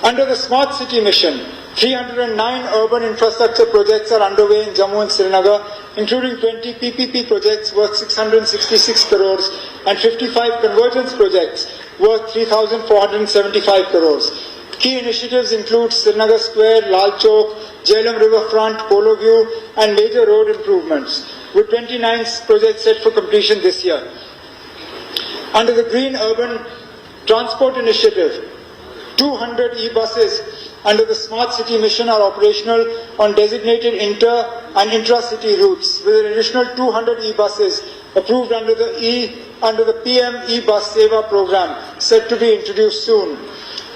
Under the Smart City Mission, 309 urban infrastructure projects are underway in Jammu and Srinagar including 20 PPP projects worth 666 crores and 55 convergence projects worth 3,475 crores. Key initiatives include Srinagar Square, Lal Chowk, Jhelum Riverfront, Polo View and major road improvements, with 29 projects set for completion this year. Under the Green Urban Transport Initiative, 200 e-buses under the Smart City Mission are operational on designated inter- and intra-city routes, with an additional 200 e-buses approved under the PM e-bus Seva program set to be introduced soon.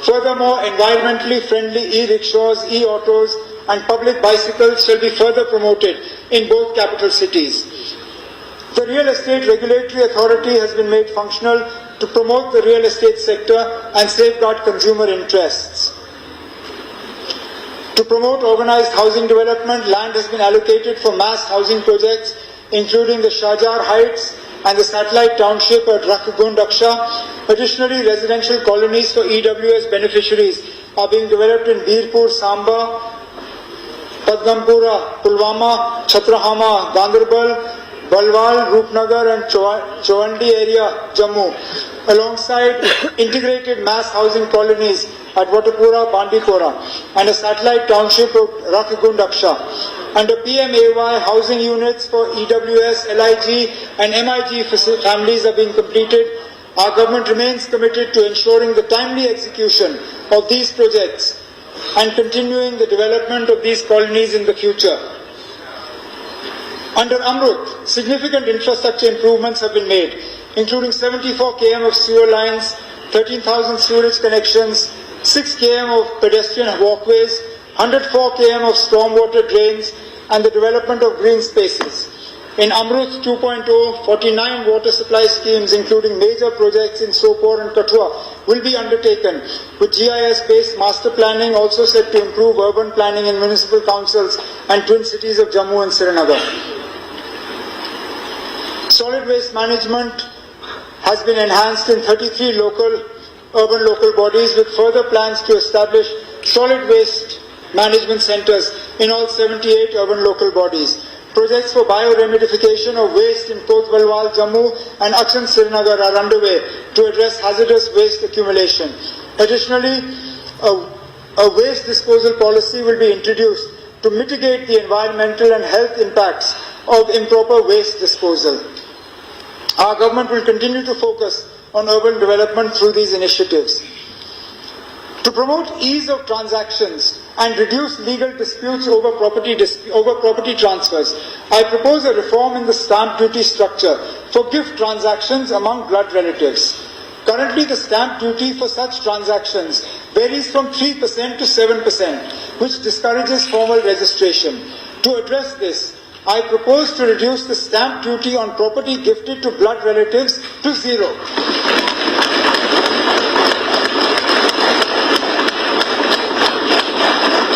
Furthermore, environmentally friendly e-rickshaws, e-autos and public bicycles shall be further promoted in both capital cities. The Real Estate Regulatory Authority has been made functional to promote the real estate sector and safeguard consumer interests. To promote organized housing development, land has been allocated for mass housing projects, including the Shahjar Heights and the satellite township at Rakhigundaksha. Additionally, residential colonies for EWS beneficiaries are being developed in Birpur, Samba, Padgampura, Pulwama, Chhatrahama, Ganderbal, Balwal, Rupnagar and Chovandi area, Jammu, alongside integrated mass housing colonies at Watapura, Bandipora and a satellite township of Rakhigundaksha. Under PMAY, housing units for EWS, LIG and MIG families are being completed. Our government remains committed to ensuring the timely execution of these projects and continuing the development of these colonies in the future. Under Amrut, significant infrastructure improvements have been made, including 74 km of sewer lines, 13,000 sewerage connections, 6 km of pedestrian walkways, 104 km of stormwater drains, and the development of green spaces. In Amrut 2.0, 49 water supply schemes, including major projects in Sopore and Kathua, will be undertaken, with GIS-based master planning also set to improve urban planning in municipal councils and twin cities of Jammu and Srinagar. Solid waste management has been enhanced in 33 urban local bodies, with further plans to establish solid waste management centers in all 78 urban local bodies. Projects for bioremedification of waste in Kotbalwal, Jammu and Akshan Srinagar are underway to address hazardous waste accumulation. Additionally, a waste disposal policy will be introduced to mitigate the environmental and health impacts of improper waste disposal. Our government will continue to focus on urban development through these initiatives. To promote ease of transactions and reduce legal disputes over property transfers, I propose a reform in the stamp duty structure for gift transactions among blood relatives. Currently, the stamp duty for such transactions varies from 3% to 7%, which discourages formal registration. To address this, I propose to reduce the stamp duty on property gifted to blood relatives to 0.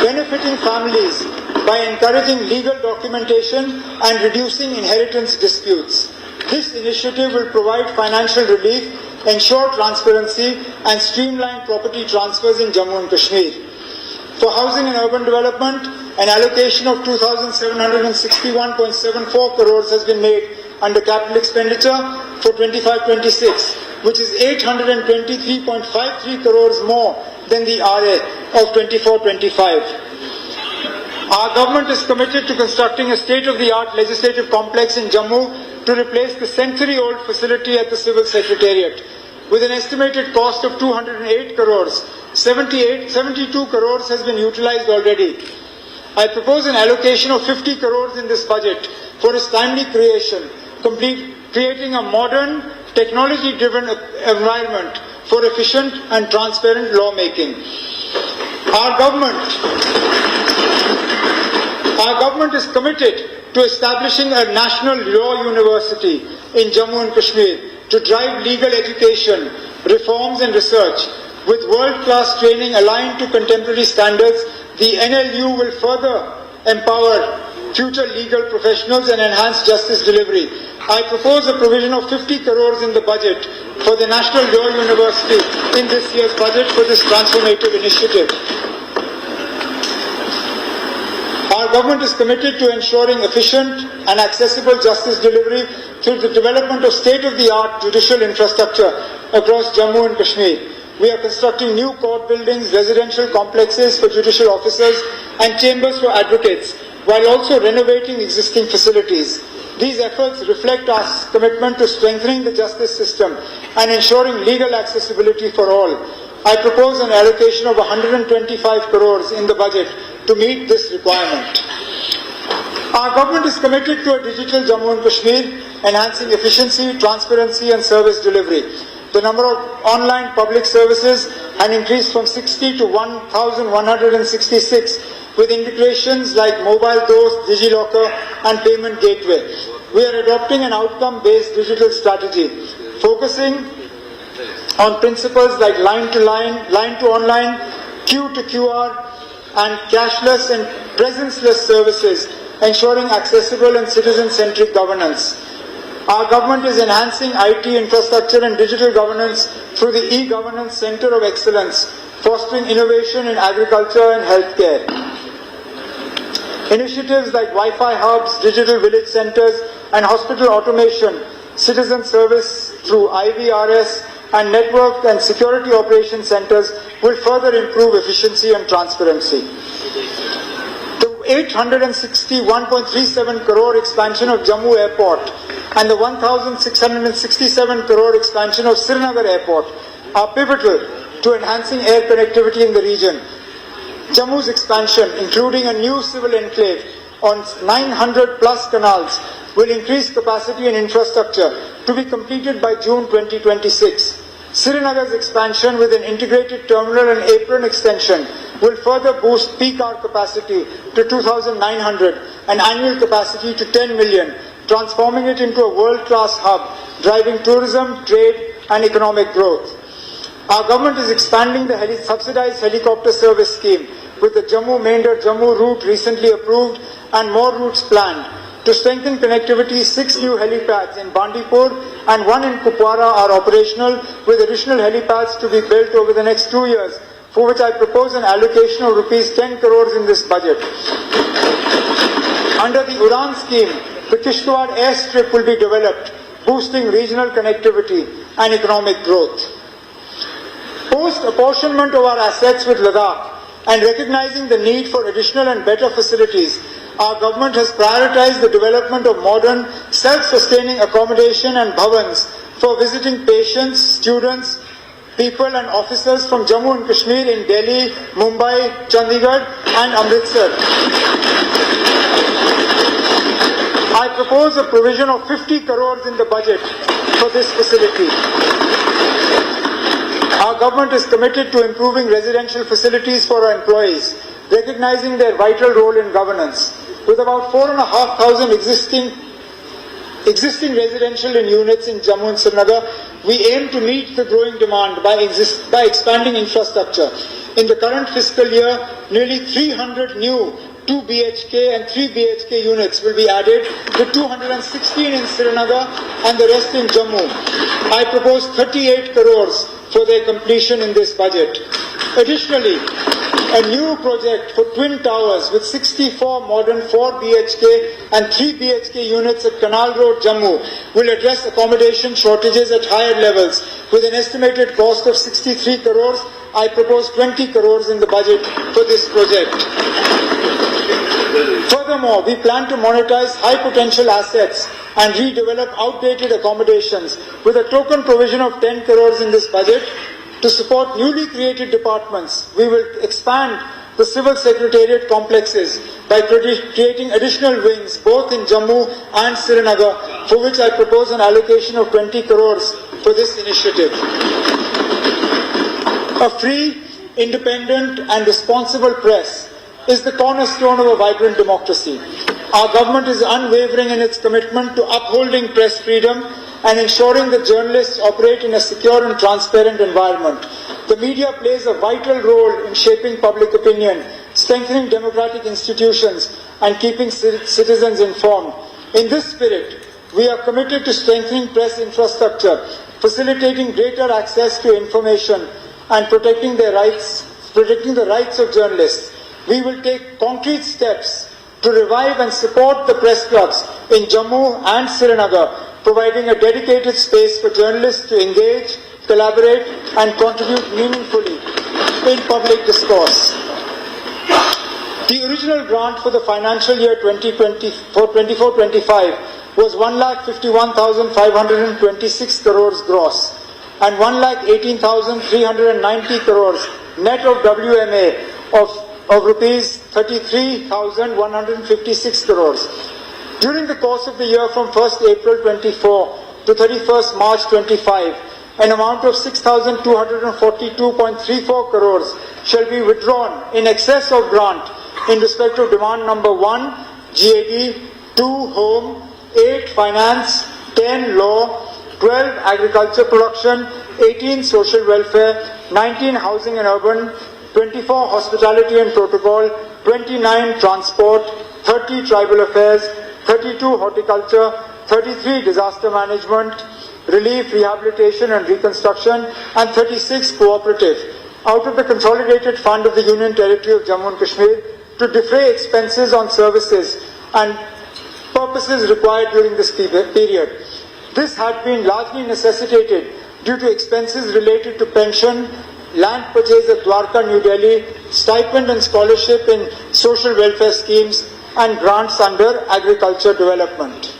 Benefiting families by encouraging legal documentation and reducing inheritance disputes. This initiative will provide financial relief, ensure transparency and streamline property transfers in Jammu and Kashmir. For housing and urban development, an allocation of 2,761.74 crores has been made under capital expenditure for 25-26, which is 823.53 crores more than the RA of 24-25. Our government is committed to constructing a state-of-the-art legislative complex in Jammu to replace the century-old facility at the Civil Secretariat. With an estimated cost of 208 crores, 72 crores has been utilized already. I propose an allocation of 50 crores in this budget for its timely creation, creating a modern, technology-driven environment for efficient and transparent lawmaking. Our government is committed to establishing a national law university in Jammu and Kashmir to drive legal education, reforms and research. With world-class training aligned to contemporary standards, the NLU will further empower future legal professionals and enhance justice delivery. I propose a provision of 50 crores in the budget for the National Law University in this year's budget for this transformative initiative. Our government is committed to ensuring efficient and accessible justice delivery through the development of state-of-the-art judicial infrastructure across Jammu and Kashmir. We are constructing new court buildings, residential complexes for judicial officers and chambers for advocates, while also renovating existing facilities. These efforts reflect our commitment to strengthening the justice system and ensuring legal accessibility for all. I propose an allocation of 125 crores in the budget to meet this requirement. Our government is committed to a digital Jammu and Kashmir, enhancing efficiency, transparency and service delivery. The number of online public services has increased from 60 to 1,166 with integrations like mobile doors, DigiLocker and payment gateway. We are adopting an outcome-based digital strategy, focusing on principles like line to line, line to online, Q to QR and cashless and presence-less services, ensuring accessible and citizen-centric governance. Our government is enhancing IT infrastructure and digital governance through the e-Governance Center of Excellence, fostering innovation in agriculture and healthcare. Initiatives like Wi-Fi hubs, digital village centers and hospital automation, citizen service through IVRS and network and security operations centers will further improve efficiency and transparency. The 861.37 crore expansion of Jammu Airport and the 1,667 crore expansion of Srinagar Airport are pivotal to enhancing air connectivity in the region. Jammu's expansion, including a new civil enclave on 900 plus canals, will increase capacity and infrastructure to be completed by June 2026. Srinagar's expansion with an integrated terminal and apron extension will further boost peak hour capacity to 2,900 and annual capacity to 10 million, transforming it into a world-class hub, driving tourism, trade and economic growth. Our government is expanding the subsidized helicopter service scheme with the Jammu-Mender-Jammu route recently approved and more routes planned. To strengthen connectivity, 6 new helipads in Bandipur and 1 in Kupwara are operational, with additional helipads to be built over the next 2 years, for which I propose an allocation of rupees 10 crores in this budget. Under the Udan scheme, the Kishtwar airstrip will be developed, boosting regional connectivity and economic growth. Post-apportionment of our assets with Ladakh and recognizing the need for additional and better facilities, our government has prioritized the development of modern, self-sustaining accommodation and bhavans for visiting patients, students, people and officers from Jammu and Kashmir in Delhi, Mumbai, Chandigarh and Amritsar. I propose a provision of 50 crores in the budget for this facility. Our government is committed to improving residential facilities for our employees, recognizing their vital role in governance. With about 4,500 existing residential units in Jammu and Srinagar, we aim to meet the growing demand by expanding infrastructure. In the current fiscal year, nearly 300 new 2 BHK and 3 BHK units will be added, with 216 in Srinagar and the rest in Jammu. I propose 38 crores for their completion in this budget. Additionally, a new project for twin towers with 64 modern 4 BHK and 3 BHK units at Canal Road, Jammu will address accommodation shortages at higher levels. With an estimated cost of 63 crores, I propose 20 crores in the budget for this project. Furthermore, we plan to monetize high potential assets and redevelop outdated accommodations with a token provision of 10 crores in this budget. To support newly created departments, we will expand the civil secretariat complexes by creating additional wings both in Jammu and Srinagar, for which I propose an allocation of 20 crores for this initiative. A free, independent and responsible press is the cornerstone of a vibrant democracy. Our government is unwavering in its commitment to upholding press freedom and ensuring that journalists operate in a secure and transparent environment. The media plays a vital role in shaping public opinion, strengthening democratic institutions, and keeping citizens informed. In this spirit, we are committed to strengthening press infrastructure, facilitating greater access to information, and protecting the rights of journalists. We will take concrete steps to revive and support the press clubs in Jammu and Srinagar, providing a dedicated space for journalists to engage, collaborate and contribute meaningfully in public discourse. The original grant for the financial year 24-25 was 1,51,526 crores gross and 1,18,390 crores net of WMA of rupees 33,156 crores. During the course of the year from 1st April 24 to 31st March 25, an amount of 6,242.34 crores shall be withdrawn in excess of grant in respect of demand number 1, GAD, 2, Home, 8, Finance, 10, Law, 12, Agriculture Production, 18, Social Welfare, 19, Housing and Urban, 24, Hospitality and Protocol, 29, Transport, 30, Tribal Affairs, 32, Horticulture, 33, Disaster Management, Relief, Rehabilitation and Reconstruction, and 36, Cooperative, out of the Consolidated Fund of the Union Territory of Jammu and Kashmir to defray expenses on services and purposes required during this period. This had been largely necessitated due to expenses related to pension, land purchase at Dwarka, New Delhi, stipend and scholarship in social welfare schemes, and grants under agriculture development.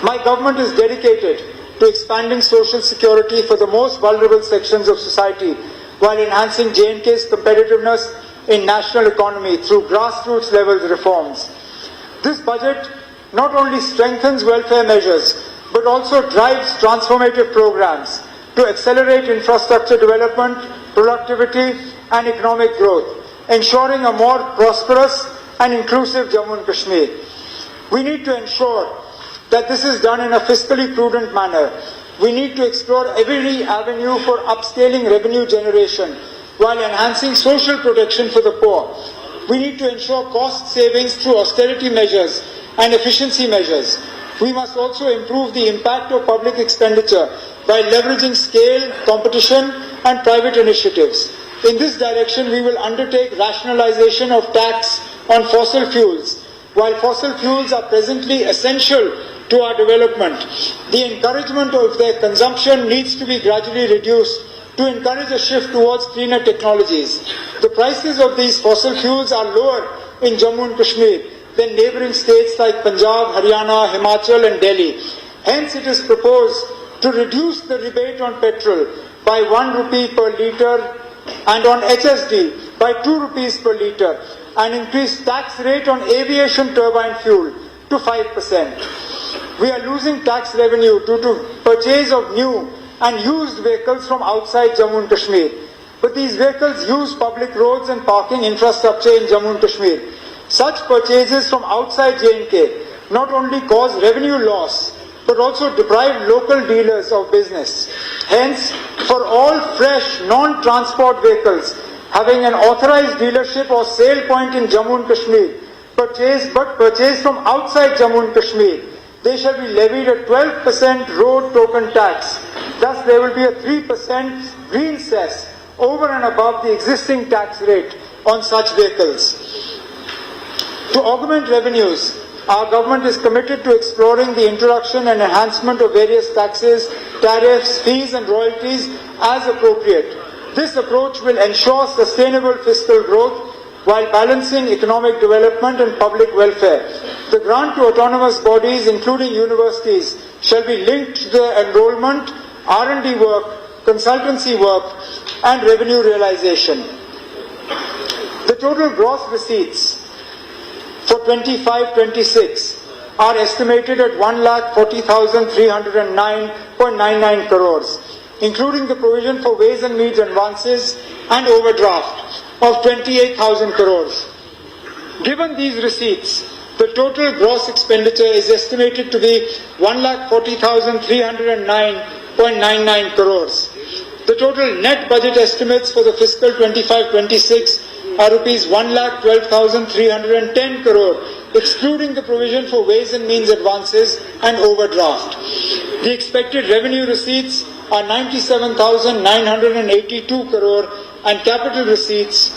My government is dedicated to expanding social security for the most vulnerable sections of society while enhancing J&K's competitiveness in national economy through grassroots level reforms. This budget not only strengthens welfare measures but also drives transformative programs to accelerate infrastructure development, productivity and economic growth, ensuring a more prosperous and inclusive Jammu and Kashmir. We need to ensure that this is done in a fiscally prudent manner. We need to explore every avenue for upscaling revenue generation while enhancing social protection for the poor. We need to ensure cost savings through austerity measures and efficiency measures. We must also improve the impact of public expenditure by leveraging scale, competition and private initiatives. In this direction, we will undertake rationalization of tax on fossil fuels. While fossil fuels are presently essential to our development, the encouragement of their consumption needs to be gradually reduced to encourage a shift towards cleaner technologies. The prices of these fossil fuels are lower in Jammu and Kashmir than neighbouring states like Punjab, Haryana, Himachal and Delhi. Hence, it is proposed to reduce the rebate on petrol by 1 rupee per litre and on HSD by 2 rupees per litre and increase tax rate on aviation turbine fuel to 5%. We are losing tax revenue due to purchase of new and used vehicles from outside Jammu and Kashmir. But these vehicles use public roads and parking infrastructure in Jammu and Kashmir. Such purchases from outside J&K not only cause revenue loss, but also deprive local dealers of business. Hence, for all fresh non-transport vehicles having an authorized dealership or sale point in Jammu and Kashmir, purchased from outside Jammu and Kashmir, they shall be levied a 12% road token tax. Thus, there will be a 3% green cess over and above the existing tax rate on such vehicles. To augment revenues, our government is committed to exploring the introduction and enhancement of various taxes, tariffs, fees and royalties as appropriate. This approach will ensure sustainable fiscal growth while balancing economic development and public welfare. The grant to autonomous bodies, including universities, shall be linked to their enrollment, R&D work, consultancy work and revenue realization. The total gross receipts for 25-26 are estimated at 1,40,309.99 crores, including the provision for ways and means advances and overdraft of 28,000 crores. Given these receipts, the total gross expenditure is estimated to be 1,40,309.99 crores. The total net budget estimates for the fiscal 25-26 are rupees 1,12,310 crore, excluding the provision for ways and means advances and overdraft. The expected revenue receipts are 97,982 crore and capital receipts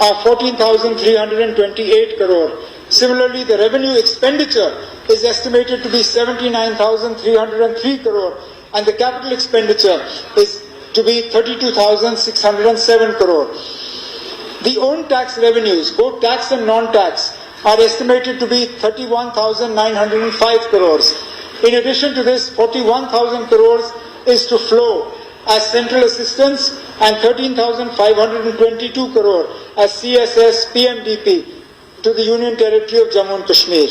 are 14,328 crore. Similarly, the revenue expenditure is estimated to be 79,303 crore and the capital expenditure is to be 32,607 crore. The own tax revenues, both tax and non-tax, are estimated to be 31,905 crores. In addition to this, 41,000 crores is to flow as central assistance and 13,522 crore as CSS PMDP to the Union Territory of Jammu and Kashmir.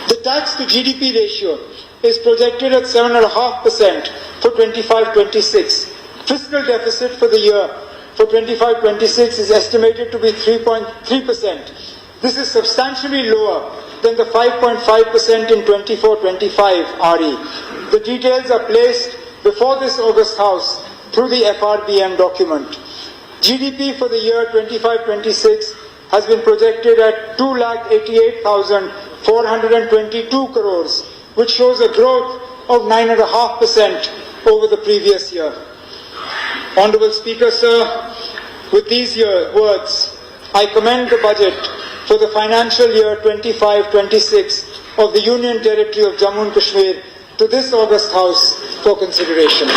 The tax to GDP ratio is projected at 7.5% for 25-26. Fiscal deficit for the year for 25-26 is estimated to be 3.3%. This is substantially lower than the 5.5% in 24-25 RE. The details are placed before this August House through the FRBM document. GDP for the year 25-26 has been projected at 2,88,422 crores, which shows a growth of 9.5% over the previous year. Honorable Speaker, sir, with these words, I commend the budget for the financial year 25-26 of the Union Territory of Jammu and Kashmir to this August House for consideration.